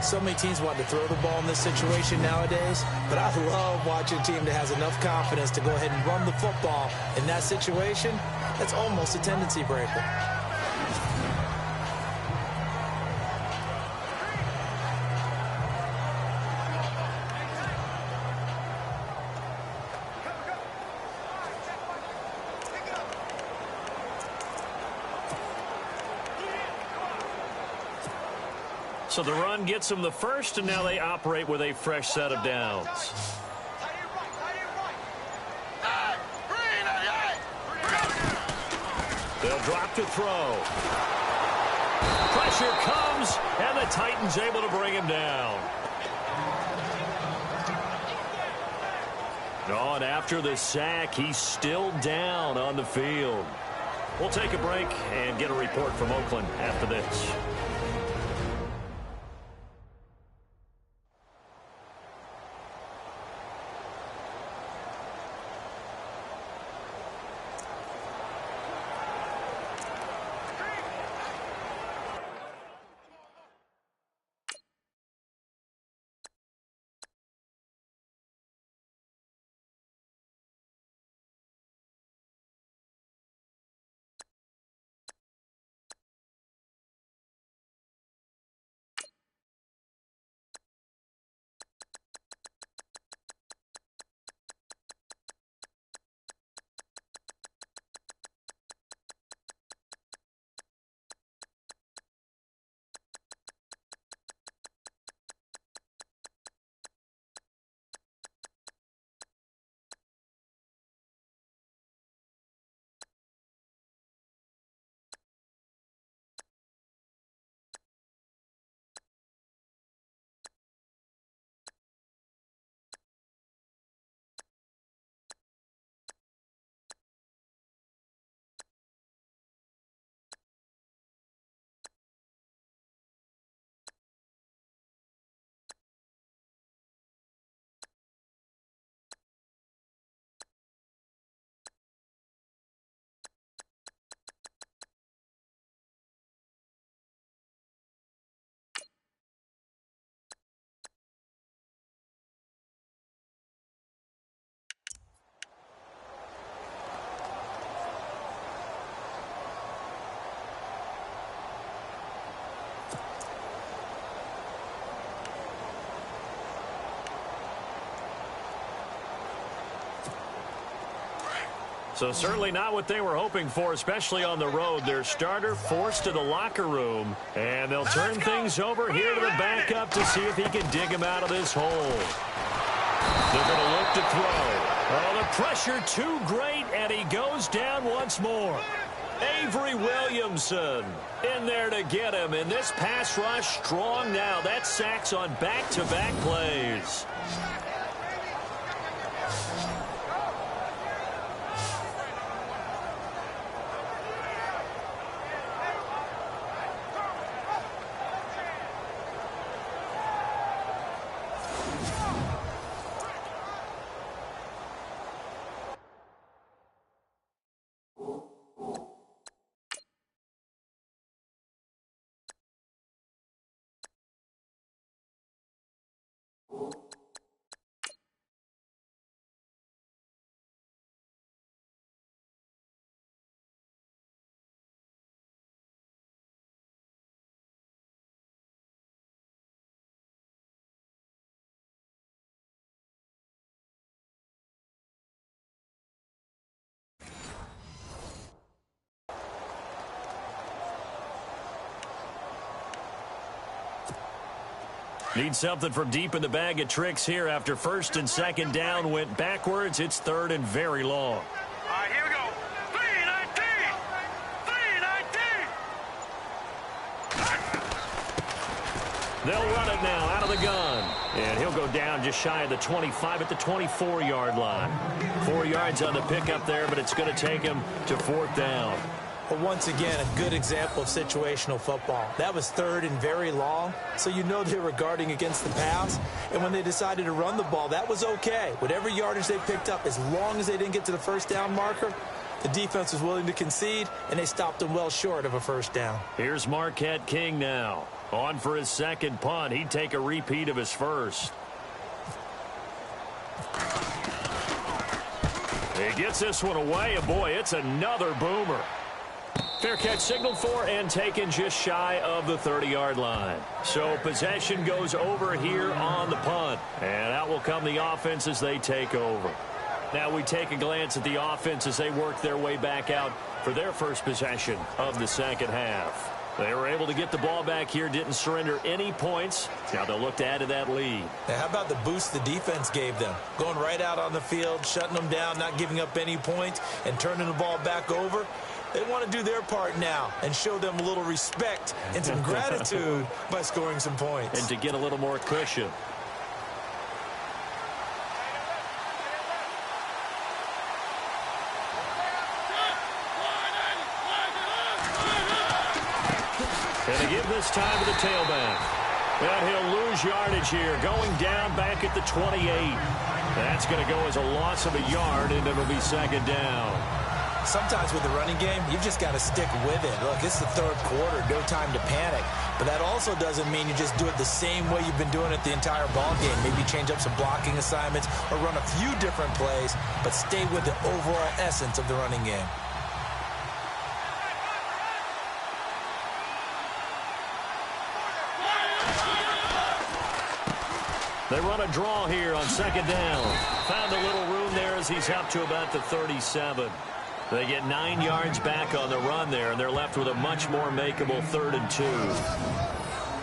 So many teams want to throw the ball in this situation nowadays, but I love watching a team that has enough confidence to go ahead and run the football. In that situation, that's almost a tendency breaker. So the run gets them the first, and now they operate with a fresh set of downs. They'll drop to throw. Pressure comes, and the Titans able to bring him down. Oh, and after the sack, he's still down on the field. We'll take a break and get a report from Oakland after this. So certainly not what they were hoping for, especially on the road. Their starter forced to the locker room, and they'll turn things over here to the backup to see if he can dig him out of this hole. They're going to look to throw. Oh, the pressure too great, and he goes down once more. Avery Williamson in there to get him, and this pass rush strong now. That's sacks on back-to-back plays. Need something from deep in the bag of tricks here after first and second down went backwards. It's third and very long. All right, here we go. 319! 319! They'll run it now out of the gun. And he'll go down just shy of the 25 at the 24-yard line. 4 yards on the pickup there, but it's going to take him to fourth down. But once again, a good example of situational football. That was third and very long, so you know they were guarding against the pass. And when they decided to run the ball, that was okay. Whatever yardage they picked up, as long as they didn't get to the first down marker, the defense was willing to concede, and they stopped them well short of a first down. Here's Marquette King now. On for his second punt. He'd take a repeat of his first. He gets this one away, and boy, it's another boomer. Fair catch signaled for and taken just shy of the 30-yard line. So possession goes over here on the punt. And out will come the offense as they take over. Now we take a glance at the offense as they work their way back out for their first possession of the second half. They were able to get the ball back here, didn't surrender any points. Now they'll look to add to that lead. Now, how about the boost the defense gave them? Going right out on the field, shutting them down, not giving up any points, and turning the ball back over. They want to do their part now and show them a little respect and some gratitude by scoring some points. And to get a little more cushion. And they give this time to the tailback. And he'll lose yardage here, going down back at the 28. That's going to go as a loss of a yard, and it'll be second down. Sometimes with the running game, you've just got to stick with it. Look, it's the third quarter, no time to panic. But that also doesn't mean you just do it the same way you've been doing it the entire ball game. Maybe change up some blocking assignments or run a few different plays, but stay with the overall essence of the running game. They run a draw here on second down. Found a little room there as he's up to about the 37. They get 9 yards back on the run there, and they're left with a much more makeable 3rd and 2.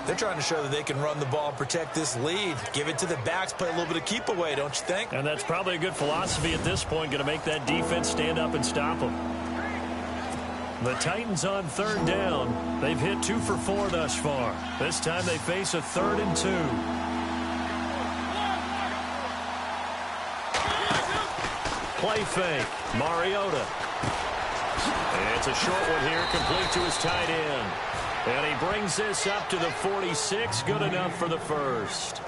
They're trying to show that they can run the ball and protect this lead. Give it to the backs, play a little bit of keep away, don't you think? And that's probably a good philosophy at this point, going to make that defense stand up and stop them. The Titans on 3rd down. They've hit 2 for 4 thus far. This time they face a 3rd and 2. Play fake. Mariota. It's a short one here, complete to his tight end. And he brings this up to the 46. Good enough for the first.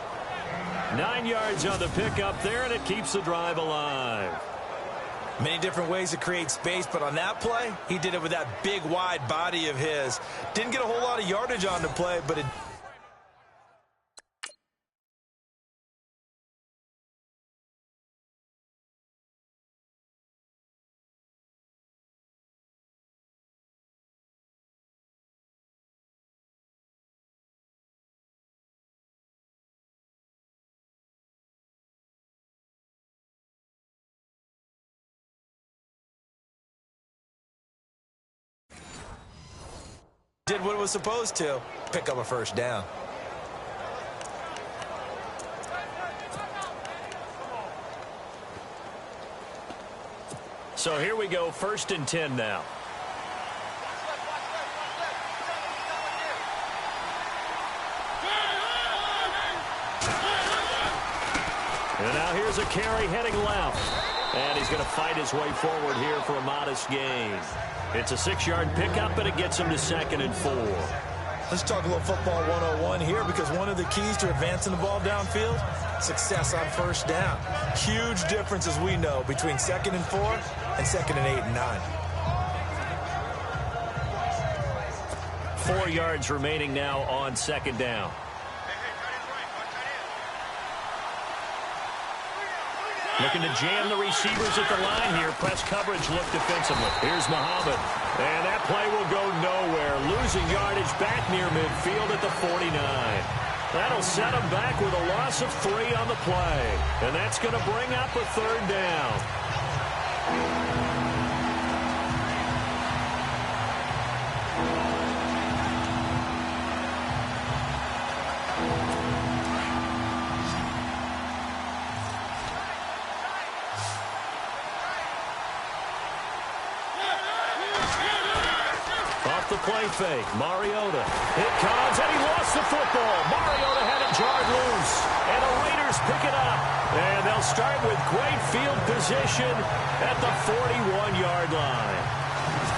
9 yards on the pickup there, and it keeps the drive alive. Many different ways to create space, but on that play, he did it with that big, wide body of his. Didn't get a whole lot of yardage on the play, but it... did what it was supposed to, pick up a first down. So here we go, 1st and 10 now. And now here's a carry heading left. And he's going to fight his way forward here for a modest gain. It's a 6-yard pickup, and it gets him to 2nd and 4. Let's talk a little football 101 here, because one of the keys to advancing the ball downfield, success on first down. Huge difference, as we know, between 2nd and 4 and 2nd and 8 and 9. 4 yards remaining now on 2nd down. Looking to jam the receivers at the line here. Press coverage look defensively. Here's Muhammad. And that play will go nowhere. Losing yardage back near midfield at the 49. That'll set him back with a loss of 3 on the play. And that's going to bring up a 3rd down. Play fake. Mariota. It comes, and he lost the football. Mariota had it jarred loose. And the Raiders pick it up. And they'll start with great field position at the 41-yard line.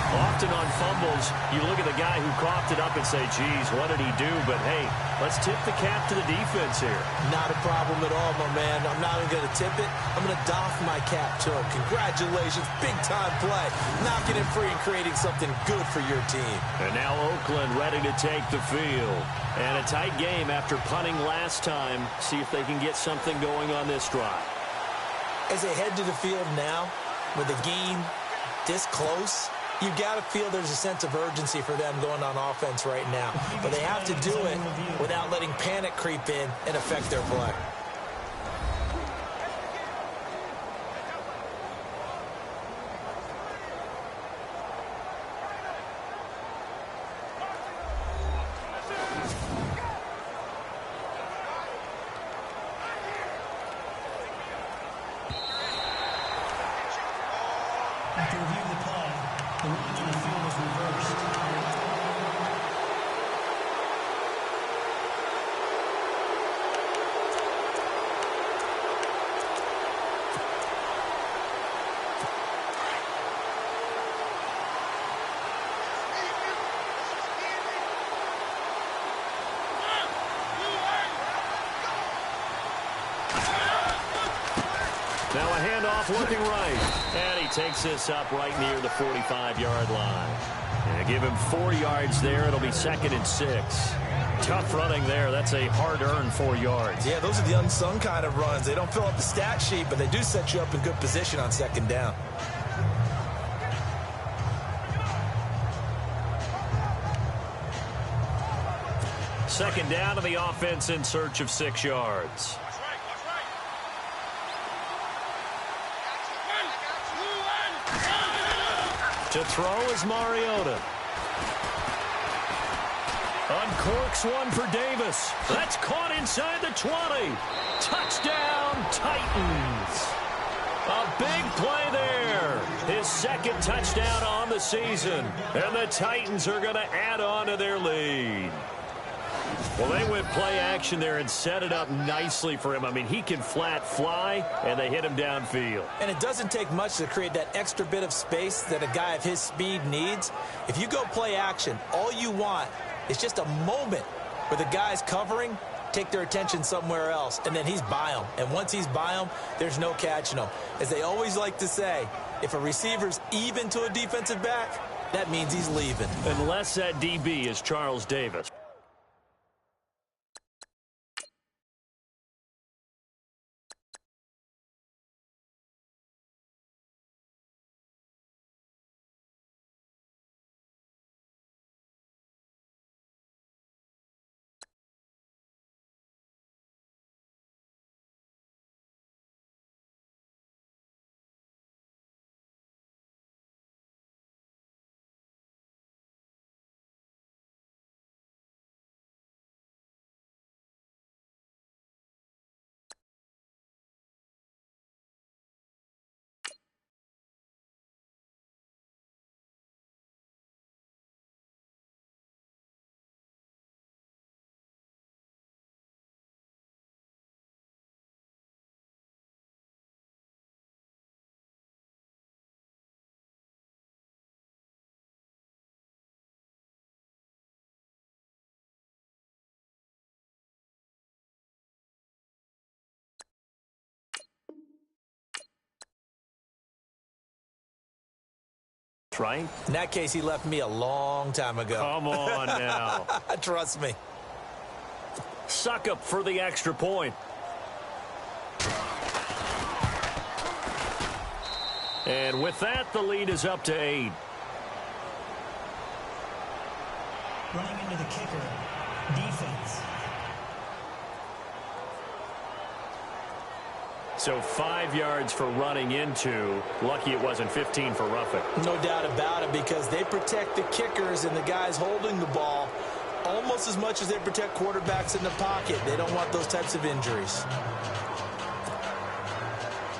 Often on fumbles, you look at the guy who coughed it up and say, geez, what did he do? But, hey, let's tip the cap to the defense here. Not a problem at all, my man. I'm not even going to tip it. I'm going to doff my cap to him. Congratulations. Big-time play. Knocking it free and creating something good for your team. And now Oakland ready to take the field. And a tight game after punting last time. See if they can get something going on this drive. As they head to the field now, with the game this close, you've got to feel there's a sense of urgency for them going on offense right now. But they have to do it without letting panic creep in and affect their play. After reviewing the play, the range of the field was reversed. Now a handoff looking right. And he takes this up right near the 45-yard line. And give him 4 yards there. It'll be 2nd and 6. Tough running there. That's a hard-earned 4 yards. Yeah, those are the unsung kind of runs. They don't fill up the stat sheet, but they do set you up in good position on 2nd down. Second down to the offense in search of 6 yards. To throw is Mariota. Uncorks one for Davis. That's caught inside the 20. Touchdown, Titans. A big play there. His 2nd touchdown on the season. And the Titans are going to add on to their lead. Well, they went play action there and set it up nicely for him. I mean, he can flat fly, and they hit him downfield. And it doesn't take much to create that extra bit of space that a guy of his speed needs. If you go play action, all you want is just a moment where the guy's covering, take their attention somewhere else, and then he's by him. And once he's by him, there's no catching him. As they always like to say, if a receiver's even to a defensive back, that means he's leaving. Unless that DB is Charles Davis. Right? In that case, he left me a long time ago. Come on now. Trust me. Suck up for the extra point. And with that, the lead is up to 8. Running into the kicker. Defense. So 5 yards for running into. Lucky it wasn't 15 for roughing. No doubt about it, because they protect the kickers and the guys holding the ball almost as much as they protect quarterbacks in the pocket. They don't want those types of injuries.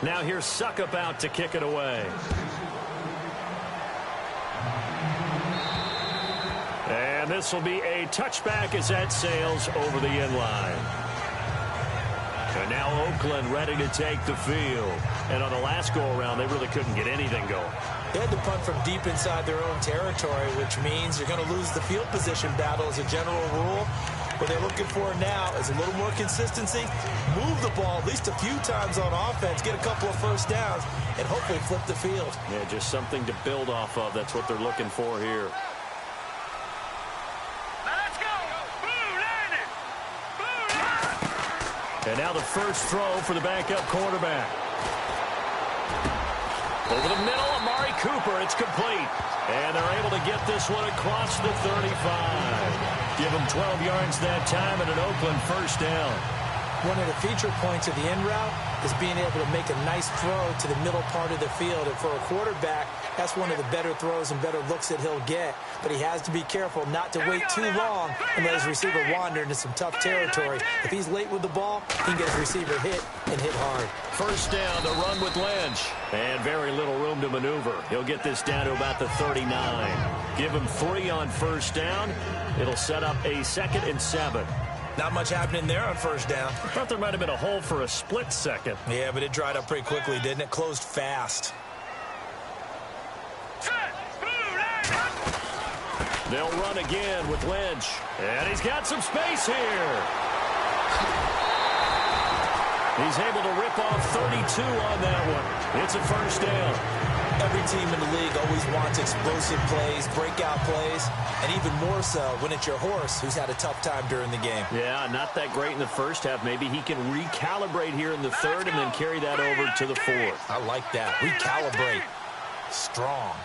Now here's Suckup out to kick it away. And this will be a touchback as that sails over the end line. And now Oakland ready to take the field. And on the last go-around, they really couldn't get anything going. They had to punt from deep inside their own territory, which means you're going to lose the field position battle as a general rule. What they're looking for now is a little more consistency, move the ball at least a few times on offense, get a couple of first downs, and hopefully flip the field. Yeah, just something to build off of. That's what they're looking for here. And now the first throw for the backup quarterback. Over the middle, Amari Cooper. It's complete. And they're able to get this one across the 35. Give them 12 yards that time and an Oakland first down. One of the feature points of the end route is being able to make a nice throw to the middle part of the field. And for a quarterback, that's one of the better throws and better looks that he'll get. But he has to be careful not to wait too long and let his receiver wander into some tough territory. If he's late with the ball, he can get his receiver hit and hit hard. First down to run with Lynch. And very little room to maneuver. He'll get this down to about the 39. Give him 3 on first down. It'll set up a 2nd and 7. Not much happening there on first down. I thought there might have been a hole for a split second. Yeah, but it dried up pretty quickly, didn't it? Closed fast. They'll run again with Lynch. And he's got some space here. He's able to rip off 32 on that one. It's a first down. Every team in the league always wants explosive plays, breakout plays, and even more so when it's your horse who's had a tough time during the game. Yeah, not that great in the first half. Maybe he can recalibrate here in the third and then carry that over to the fourth. I like that. Recalibrate. Strong.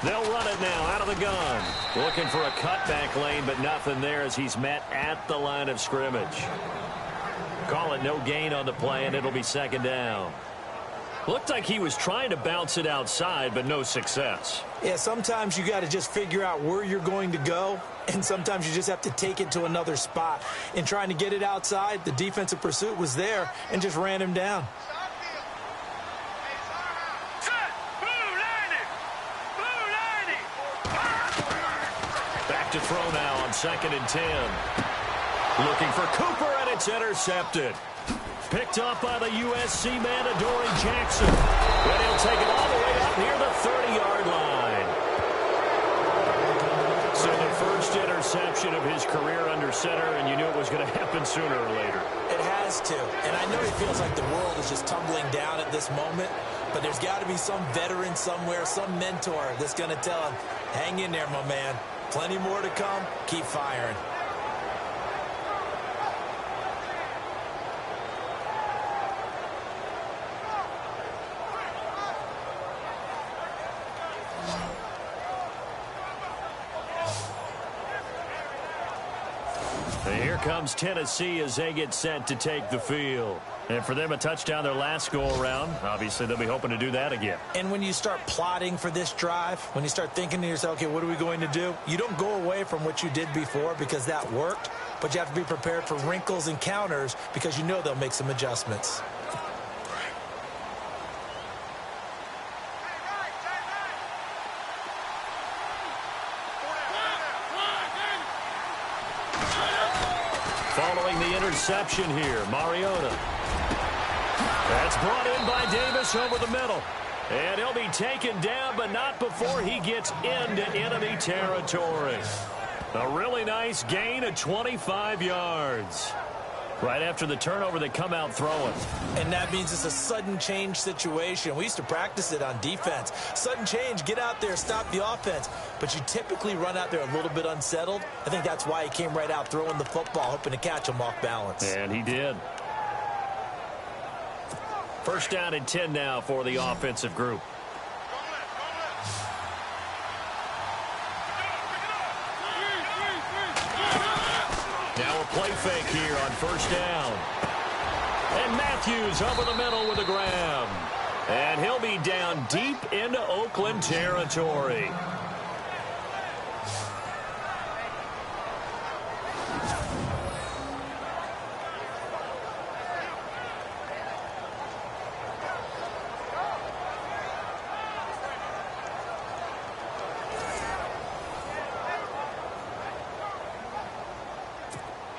They'll run it now out of the gun. Looking for a cutback lane, but nothing there as he's met at the line of scrimmage. Call it no gain on the play, and it'll be second down. Looked like he was trying to bounce it outside, but no success. Yeah, sometimes you got to just figure out where you're going to go, and sometimes you just have to take it to another spot. In trying to get it outside, the defensive pursuit was there and just ran him down. Back to throw now on 2nd and 10. Looking for Cooper, and it's intercepted. Picked up by the USC man, Adoree Jackson. And he'll take it all the way up near the 30-yard line. So the first interception of his career under center, and you knew it was going to happen sooner or later. It has to. And I know he feels like the world is just tumbling down at this moment, but there's got to be some veteran somewhere, some mentor that's going to tell him, hang in there, my man. Plenty more to come. Keep firing. And here comes Tennessee as they get set to take the field. And for them, a touchdown their last go-around. Obviously, they'll be hoping to do that again. And when you start plotting for this drive, when you start thinking to yourself, okay, what are we going to do? You don't go away from what you did before because that worked, but you have to be prepared for wrinkles and counters because you know they'll make some adjustments. Following the interception here, Mariota. That's brought in by Davis over the middle. And he'll be taken down, but not before he gets into enemy territory. A really nice gain of 25 yards. Right after the turnover, they come out throwing. And that means it's a sudden change situation. We used to practice it on defense. Sudden change, get out there, stop the offense. But you typically run out there a little bit unsettled. I think that's why he came right out throwing the football, hoping to catch him off balance. And he did. First down and 10 now for the offensive group. Now a play fake here on first down. And Matthews over the middle with a grab. And he'll be down deep into Oakland territory.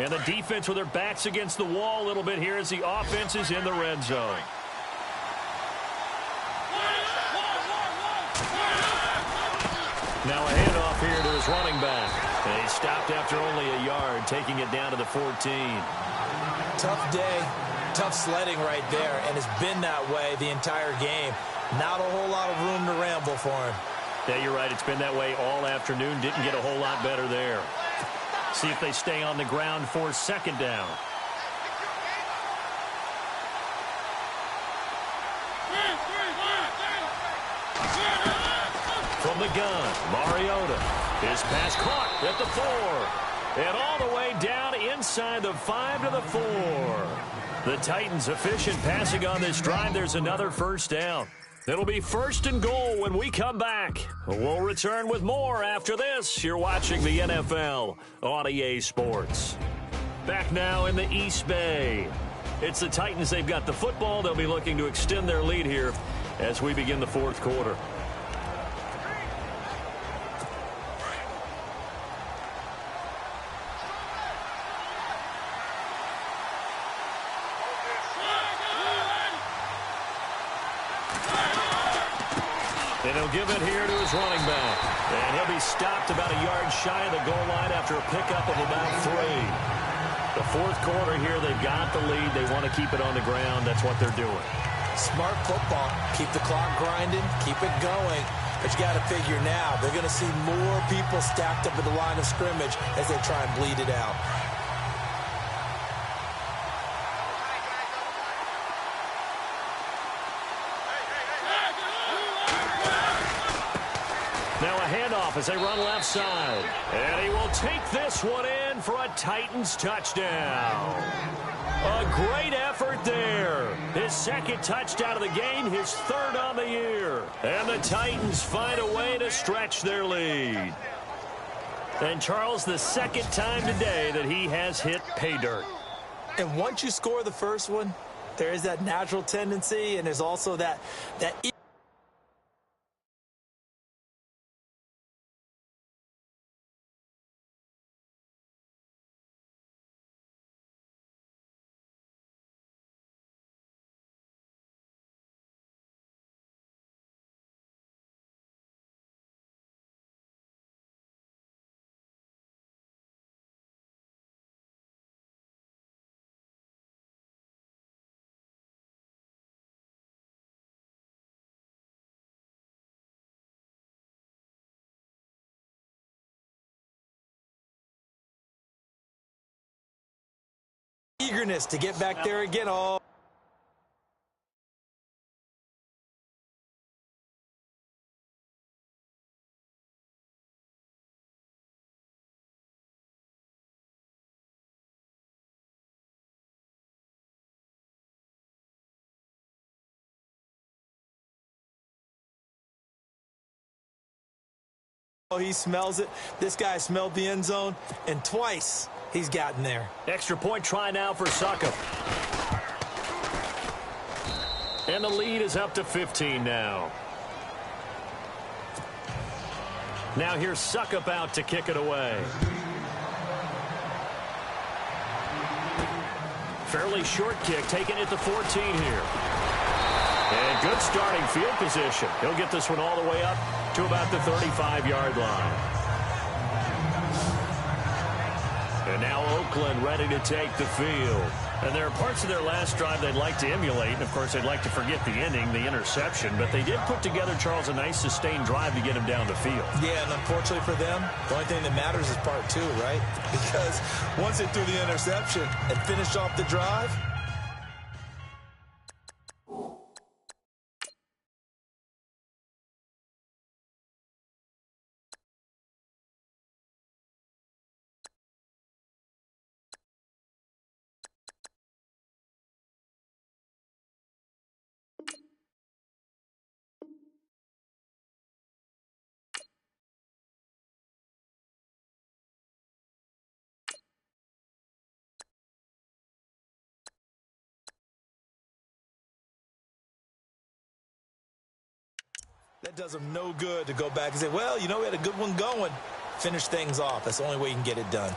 And the defense with their backs against the wall a little bit here as the offense is in the red zone. Now a handoff here to his running back. And he stopped after only a yard, taking it down to the 14. Tough day, tough sledding right there, and it's been that way the entire game. Not a whole lot of room to ramble for him. Yeah, you're right. It's been that way all afternoon. Didn't get a whole lot better there. See if they stay on the ground for second down. From the gun, Mariota. His pass caught at the 4. And all the way down inside the 5 to the 4. The Titans efficient passing on this drive. There's another first down. It'll be first and goal when we come back. We'll return with more after this. You're watching the NFL on EA Sports. Back now in the East Bay. It's the Titans. They've got the football. They'll be looking to extend their lead here as we begin the fourth quarter. And he'll give it here to his running back. And he'll be stopped about a yard shy of the goal line after a pickup of about 3. The fourth quarter here, they've got the lead. They want to keep it on the ground. That's what they're doing. Smart football. Keep the clock grinding. Keep it going. But you got to figure now, they're going to see more people stacked up at the line of scrimmage as they try and bleed it out. Now a handoff as they run left side. And he will take this one in for a Titans touchdown. A great effort there. His second touchdown of the game, his third on the year. And the Titans find a way to stretch their lead. And Charles, the second time today that he has hit pay dirt. And once you score the first one, there is that natural tendency, and there's also that eagerness to get back there again. Oh. He smells it. This guy smelled the end zone, and twice he's gotten there. Extra point try now for Suckup. And the lead is up to 15 now. Now here's Suckup out to kick it away. Fairly short kick taken at the 14 here. And good starting field position. He'll get this one all the way up to about the 35-yard line. And now Oakland ready to take the field. And there are parts of their last drive they'd like to emulate. And, of course, they'd like to forget the ending, the interception. But they did put together, Charles, a nice sustained drive to get him down the field. Yeah, and unfortunately for them, the only thing that matters is part two, right? Because once they threw the interception and finished off the drive, that does them no good to go back and say, well, you know, we had a good one going. Finish things off. That's the only way you can get it done.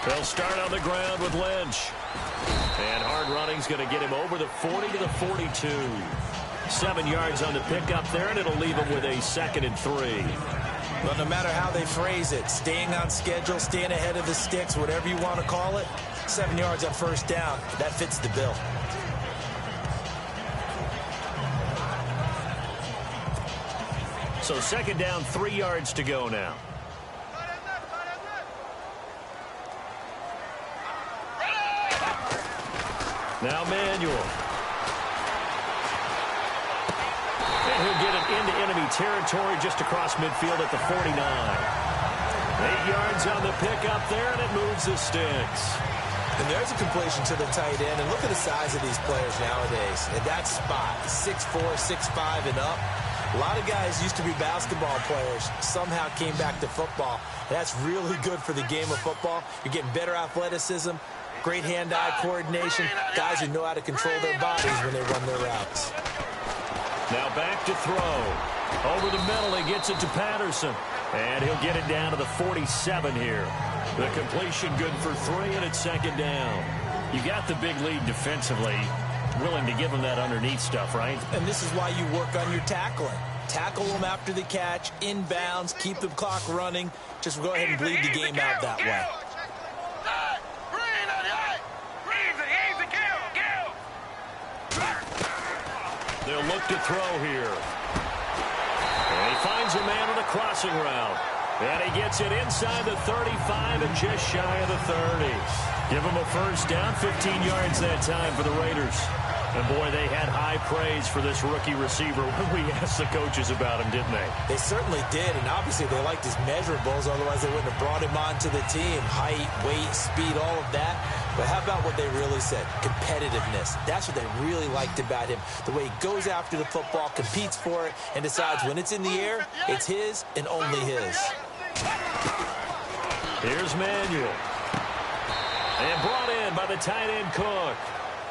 They'll start on the ground with Lynch. And hard running's going to get him over the 40 to the 42. 7 yards on the pickup there, and it'll leave him with a 2nd and 3. But no matter how they phrase it, staying on schedule, staying ahead of the sticks, whatever you want to call it, 7 yards on first down, that fits the bill. So 2nd down, 3 yards to go now. Now Manuel. And he'll get it into enemy territory just across midfield at the 49. 8 yards on the pickup there, and it moves the sticks. And there's a completion to the tight end. And look at the size of these players nowadays. At that spot, 6'4", 6'5", and up. A lot of guys used to be basketball players, somehow came back to football. And that's really good for the game of football. You're getting better athleticism, great hand-eye coordination, guys who know how to control their bodies when they run their routes. Now back to throw. Over the middle, he gets it to Patterson. And he'll get it down to the 47 here. The completion good for 3, and it's second down. You got the big lead defensively. Willing to give him that underneath stuff, right? And this is why you work on your tackling. Tackle them after the catch, inbounds, keep the clock running. Just go ahead and bleed the game out that way. They'll look to throw here. And he finds a man on a crossing route. And he gets it inside the 35 and just shy of the 30. Give him a first down, 15 yards that time for the Raiders. And, boy, they had high praise for this rookie receiver when we asked the coaches about him, didn't they? They certainly did, and obviously they liked his measurables. Otherwise, they wouldn't have brought him onto the team. Height, weight, speed, all of that. But how about what they really said? Competitiveness. That's what they really liked about him. The way he goes after the football, competes for it, and decides when it's in the air, it's his and only his. Here's Manuel. And brought in by the tight end Cook.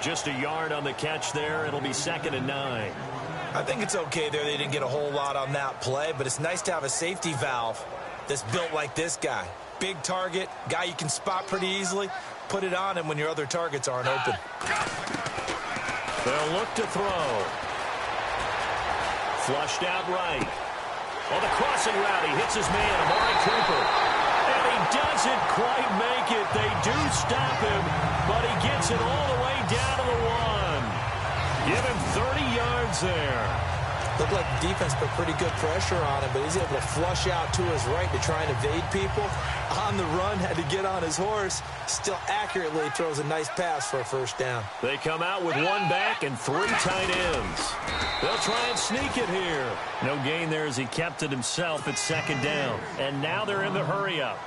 Just a yard on the catch there. It'll be 2nd and 9. I think it's okay there. They didn't get a whole lot on that play, but it's nice to have a safety valve that's built like this guy. Big target, guy you can spot pretty easily. Put it on him when your other targets aren't open. They'll look to throw. Flushed out right. On the crossing route, he hits his man, Amari Cooper. And he doesn't quite make it. They do stop him, but he gets it all the way down to the 1. Give him 30 yards there. Looked like the defense put pretty good pressure on him, but he's able to flush out to his right to try and evade people. On the run, had to get on his horse. Still accurately throws a nice pass for a first down. They come out with 1 back and 3 tight ends. They'll try and sneak it here. No gain there as he kept it himself at 2nd down. And now they're in the hurry-up.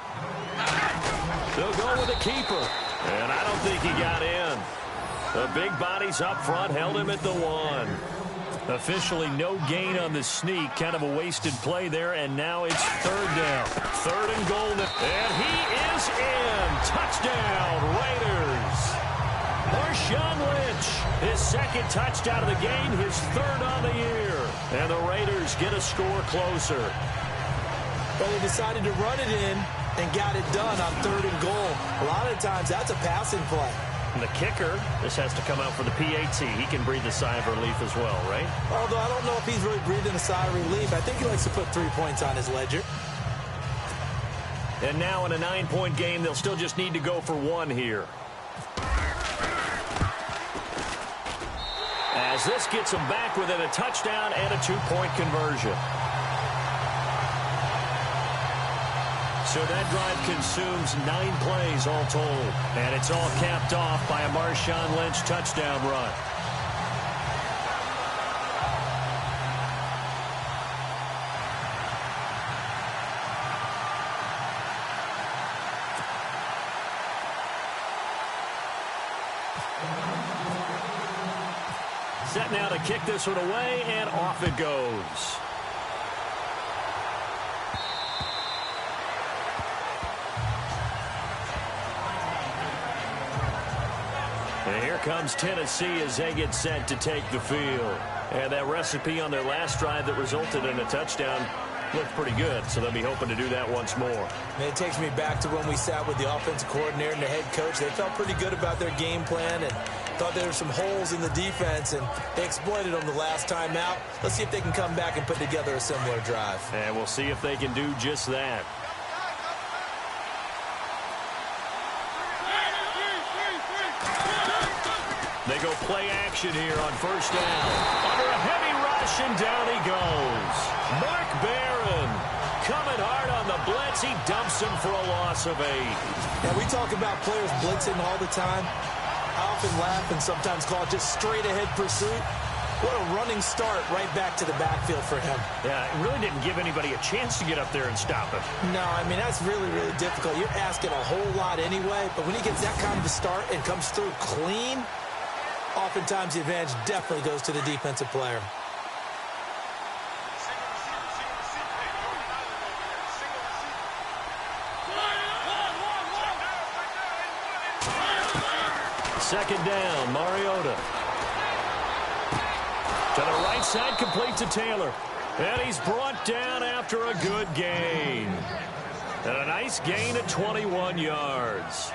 They'll go with a keeper. And I don't think he got in. The big bodies up front held him at the 1. Officially no gain on the sneak. Kind of a wasted play there, and now it's 3rd down. 3rd and goal. And he is in. Touchdown, Raiders. Marshawn Lynch, his 2nd touchdown of the game, his 3rd on the year. And the Raiders get a score closer. But they decided to run it in and got it done on 3rd and goal. A lot of times that's a passing play. And the kicker, this has to come out for the PAT. He can breathe a sigh of relief as well, right? Although I don't know if he's really breathing a sigh of relief. I think he likes to put 3 points on his ledger. And now in a 9-point game, they'll still just need to go for 1 here. As this gets them back within a touchdown and a 2-point conversion. So that drive consumes 9 plays all told. And it's all capped off by a Marshawn Lynch touchdown run. Set now to kick this one away, and off it goes. And here comes Tennessee as they get set to take the field. And that recipe on their last drive that resulted in a touchdown looked pretty good, so they'll be hoping to do that once more. And it takes me back to when we sat with the offensive coordinator and the head coach. They felt pretty good about their game plan and thought there were some holes in the defense, and they exploited them the last time out. Let's see if they can come back and put together a similar drive. And we'll see if they can do just that. They go play action here on 1st down. Under a heavy rush, and down he goes. Mark Barron coming hard on the blitz. He dumps him for a loss of 8. Now, we talk about players blitzing all the time. I often laugh and sometimes call it just straight-ahead pursuit. What a running start right back to the backfield for him. Yeah, it really didn't give anybody a chance to get up there and stop him. No, I mean, that's really, really difficult. You're asking a whole lot anyway, but when he gets that kind of a start and comes through clean, oftentimes the advantage definitely goes to the defensive player. Second down, Mariota. To the right side, complete to Taylor. And he's brought down after after a good gain. And a nice gain of 21 yards.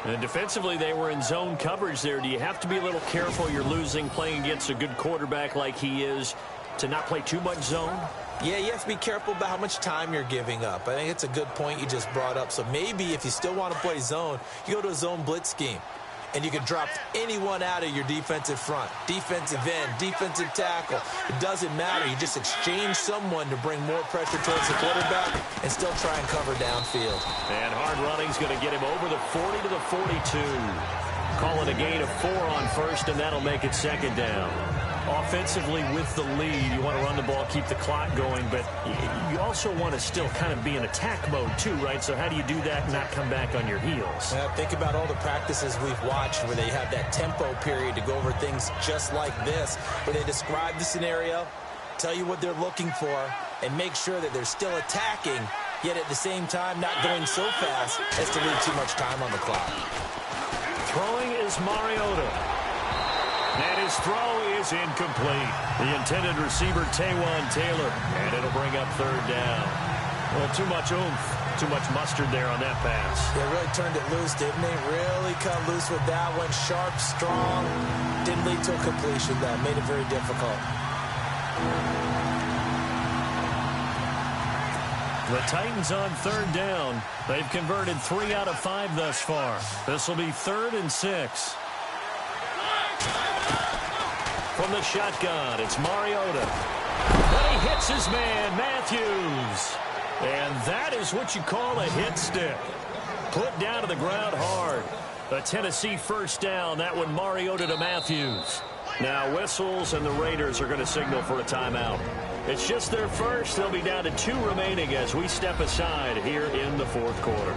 And defensively, they were in zone coverage there. Do you have to be a little careful? You're losing playing against a good quarterback like he is to not play too much zone? Yeah, you have to be careful about how much time you're giving up. I think it's a good point you just brought up. So maybe if you still want to play zone, you go to a zone blitz scheme. And you can drop anyone out of your defensive front, defensive end, defensive tackle. It doesn't matter. You just exchange someone to bring more pressure towards the quarterback and still try and cover downfield. And hard running's going to get him over the 40 to the 42. Call it a gain of 4 on first, and that'll make it second down. Offensively with the lead, you want to run the ball, keep the clock going, but you also want to still kind of be in attack mode too, right? So how do you do that and not come back on your heels? Think about all the practices we've watched where they have that tempo period to go over things just like this, where they describe the scenario, tell you what they're looking for, and make sure that they're still attacking, yet at the same time not going so fast as to leave too much time on the clock. Throwing is Mariota. And his throw is incomplete. The intended receiver, Taywan Taylor. And it'll bring up third down. Well, too much oomph, too much mustard there on that pass. They really turned it loose, didn't they? Really cut loose with that one. Sharp, strong. Didn't lead to a completion. That made it very difficult. The Titans on third down. They've converted 3 out of 5 thus far. This will be 3rd and 6. From the shotgun, it's Mariota. And he hits his man, Matthews. And that is what you call a hit stick. Put down to the ground hard. A Tennessee first down. That one, Mariota to Matthews. Now whistles, and the Raiders are going to signal for a timeout. It's just their first. They'll be down to 2 remaining as we step aside here in the 4th quarter.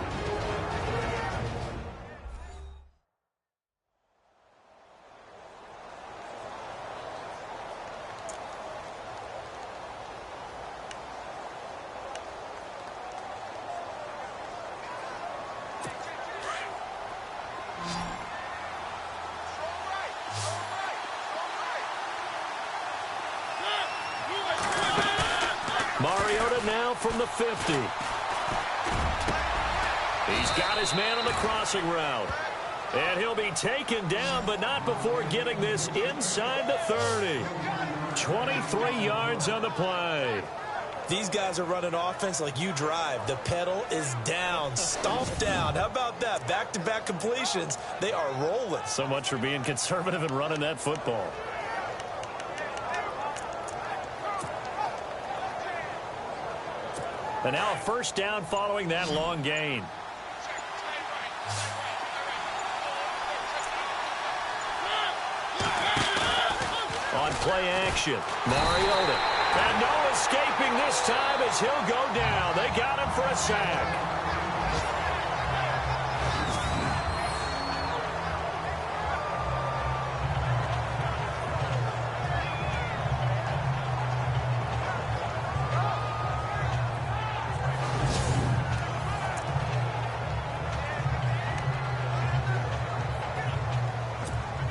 Mariota now from the 50. He's got his man on the crossing route. And he'll be taken down, but not before getting this inside the 30. 23 yards on the play. These guys are running offense like you drive. The pedal is down, stomped down. How about that? Back-to-back completions. They are rolling. So much for being conservative and running that football. And now a first down following that long gain. On play action, Mariota. And no escaping this time as he'll go down. They got him for a sack.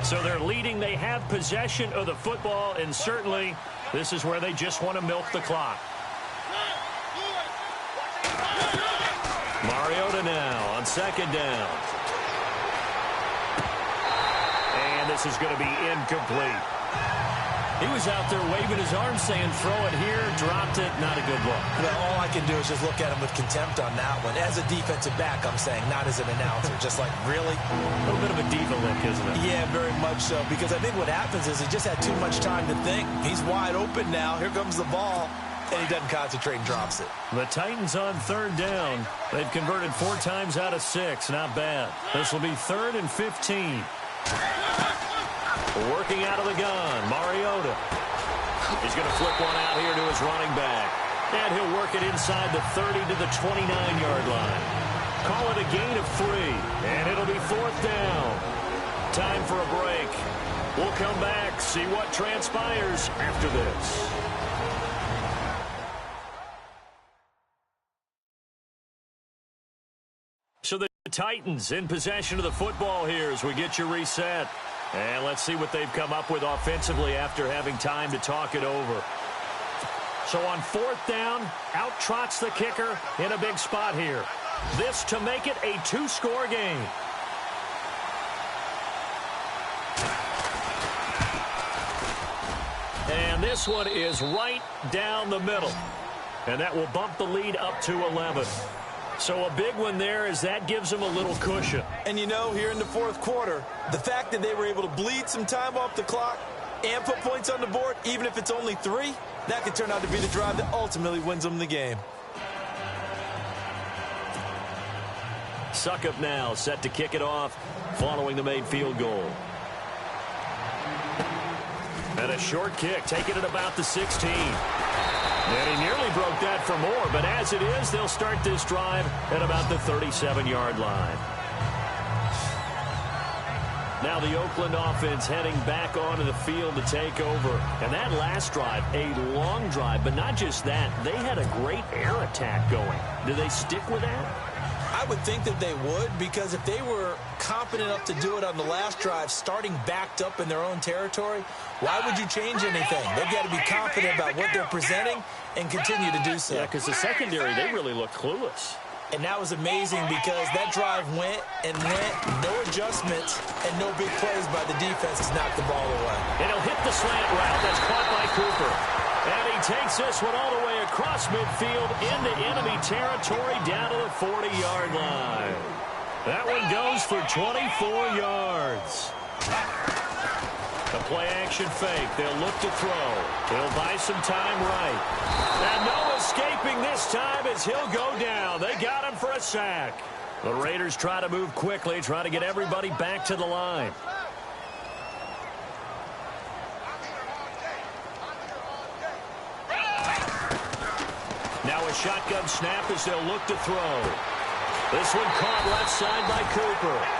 So they're leading. They have possession of the football, and certainly this is where they just want to milk the clock. Mariota now on second down. And this is going to be incomplete. He was out there waving his arms saying, throw it here, dropped it, not a good look. Well, all I can do is just look at him with contempt on that one. As a defensive back, I'm saying, not as an announcer. Just like, really? A little bit of a diva look, isn't it? Yeah, very much so. Because I think what happens is he just had too much time to think. He's wide open now. Here comes the ball. And he doesn't concentrate and drops it. The Titans on third down. They've converted 4 times out of 6. Not bad. This will be 3rd and 15. Working out of the gun, Mariota. He's going to flip one out here to his running back. And he'll work it inside the 30 to the 29-yard line. Call it a gain of 3. And it'll be 4th down. Time for a break. We'll come back, see what transpires after this. So the Titans in possession of the football here as we get you reset. And let's see what they've come up with offensively after having time to talk it over. So on 4th down, out trots the kicker in a big spot here. This to make it a 2-score game. And this one is right down the middle. And that will bump the lead up to 11. So a big one there as that gives them a little cushion. And you know, here in the 4th quarter, the fact that they were able to bleed some time off the clock and put points on the board, even if it's only 3, that could turn out to be the drive that ultimately wins them the game. Suckup now set to kick it off following the made field goal. And a short kick, taking it about the 16. And he nearly broke that for more, but as it is, they'll start this drive at about the 37-yard line. Now the Oakland offense heading back onto the field to take over. And that last drive, a long drive, but not just that. They had a great air attack going. Do they stick with that? I would think that they would, because if they were confident enough to do it on the last drive, starting backed up in their own territory, why would you change anything? They've got to be confident about what they're presenting and continue to do so. Yeah, because the secondary, they really look clueless. And that was amazing because that drive went and went, no adjustments, and no big plays by the defense to knock the ball away. And he'll hit the slant route. That's caught by Cooper. And he takes this one all the way across midfield into enemy territory down to the 40-yard line. That one goes for 24 yards. The play-action fake. They'll look to throw. They'll buy some time right. And no escaping this time as he'll go down. They got him for a sack. The Raiders try to move quickly, try to get everybody back to the line. Now a shotgun snap as they'll look to throw. This one caught left side by Cooper.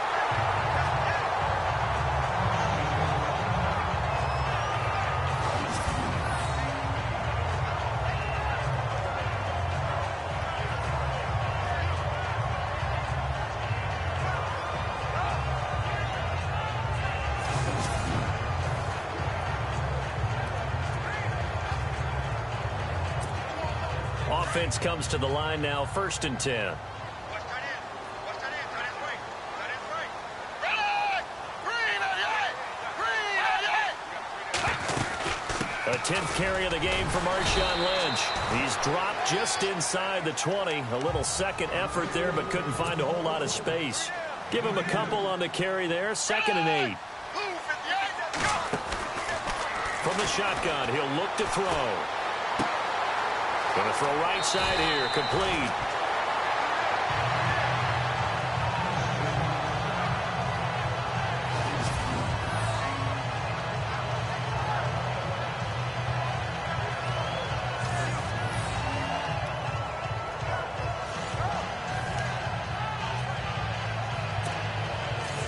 Offense comes to the line now, 1st and 10. A 10th carry of the game for Marshawn Lynch. He's dropped just inside the 20. A little second effort there, but couldn't find a whole lot of space. Give him a couple on the carry there, 2nd and 8. From the shotgun, he'll look to throw. Going to throw right side here, complete.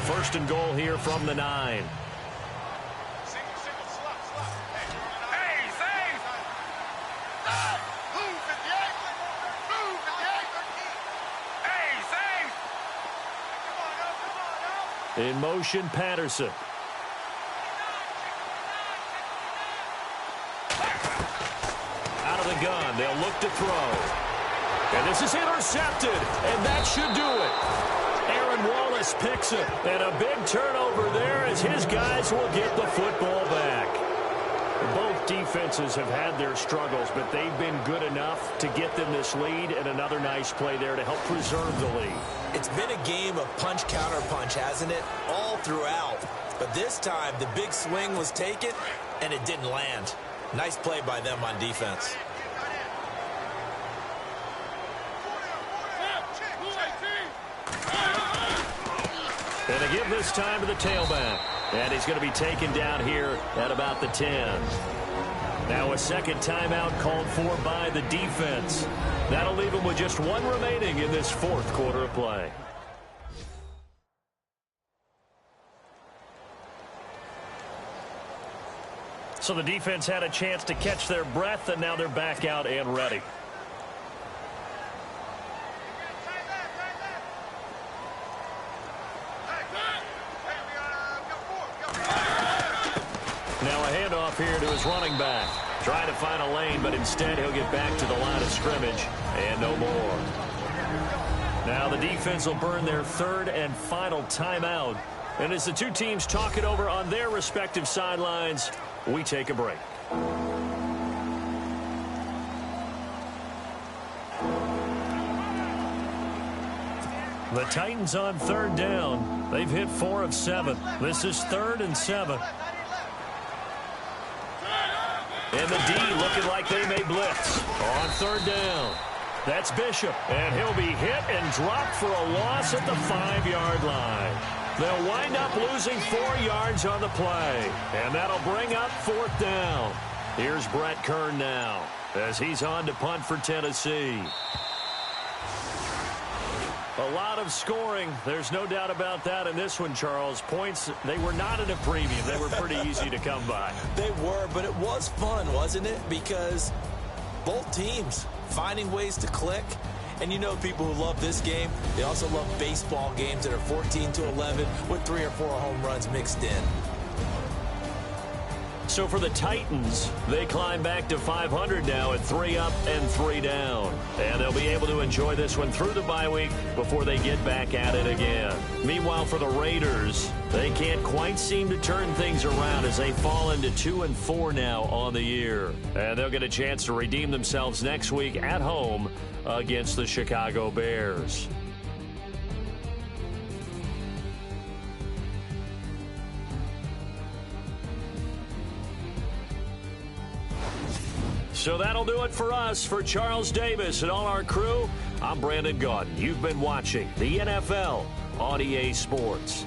First and goal here from the 9. In motion, Patterson. Out of the gun, they'll look to throw. And this is intercepted, and that should do it. Aaron Wallace picks it, and a big turnover there as his guys will get the football back. Both defenses have had their struggles, but they've been good enough to get them this lead, and another nice play there to help preserve the lead. It's been a game of punch-counter-punch, hasn't it? All throughout. But this time, the big swing was taken, and it didn't land. Nice play by them on defense. And they give this time to the tailback. And he's going to be taken down here at about the 10. Now a second timeout called for by the defense. That'll leave him with just one remaining in this 4th quarter of play. So the defense had a chance to catch their breath, and now they're back out and ready. Now a handoff here to his running back. Trying to find a lane, but instead he'll get back to the line of scrimmage and no more. Now the defense will burn their third and final timeout. And as the two teams talk it over on their respective sidelines, we take a break. The Titans on third down. They've hit 4 of 7. This is 3rd and 7. And the D looking like they may blitz on third down. That's Bishop, and he'll be hit and dropped for a loss at the 5-yard line. They'll wind up losing 4 yards on the play, and that'll bring up 4th down. Here's Brett Kern now as he's on to punt for Tennessee. A lot of scoring. There's no doubt about that in this one, Charles. Points, they were not at a premium. They were pretty easy to come by. They were, but it was fun, wasn't it? Because both teams finding ways to click. And you know people who love this game, they also love baseball games that are 14-11 with 3 or 4 home runs mixed in. So for the Titans, they climb back to 500 now at 3 up and 3 down. And they'll be able to enjoy this one through the bye week before they get back at it again. Meanwhile, for the Raiders, they can't quite seem to turn things around as they fall into 2-4 now on the year. And they'll get a chance to redeem themselves next week at home against the Chicago Bears. So that'll do it for us. For Charles Davis and all our crew, I'm Brandon Gaudin. You've been watching the NFL on EA Sports.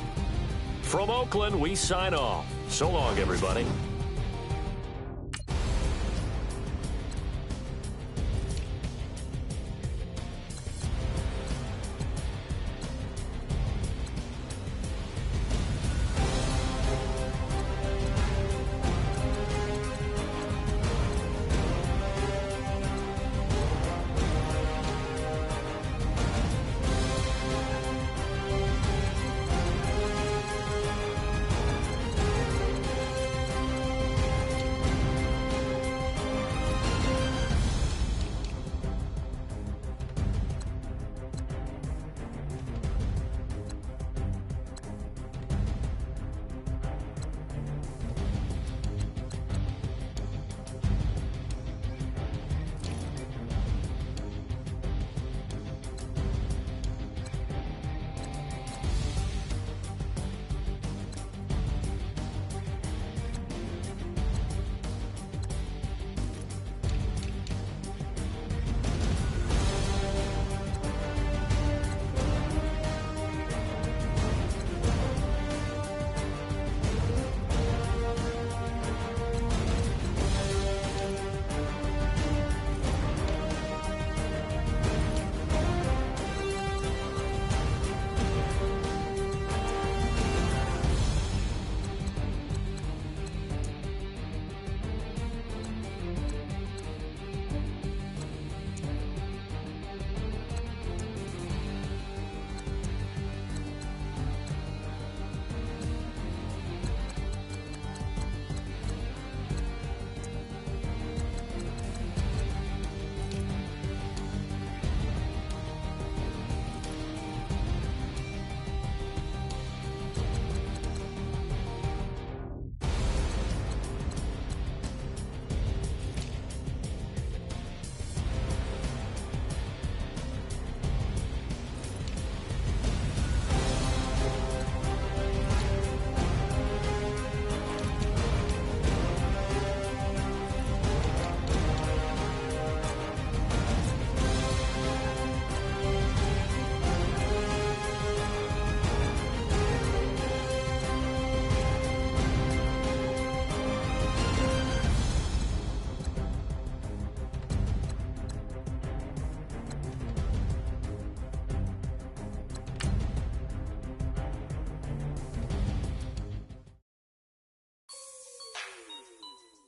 From Oakland, we sign off. So long, everybody.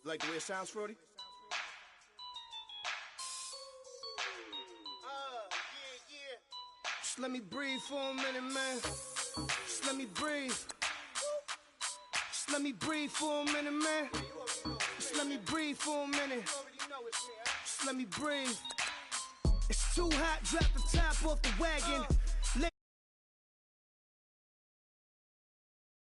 Like the way it sounds, Frody? Just let me breathe for a minute, man. Just let me breathe. Just let me breathe for a minute, man. Just let me breathe for a minute. just let me breathe. It's too hot, drop the top off the wagon.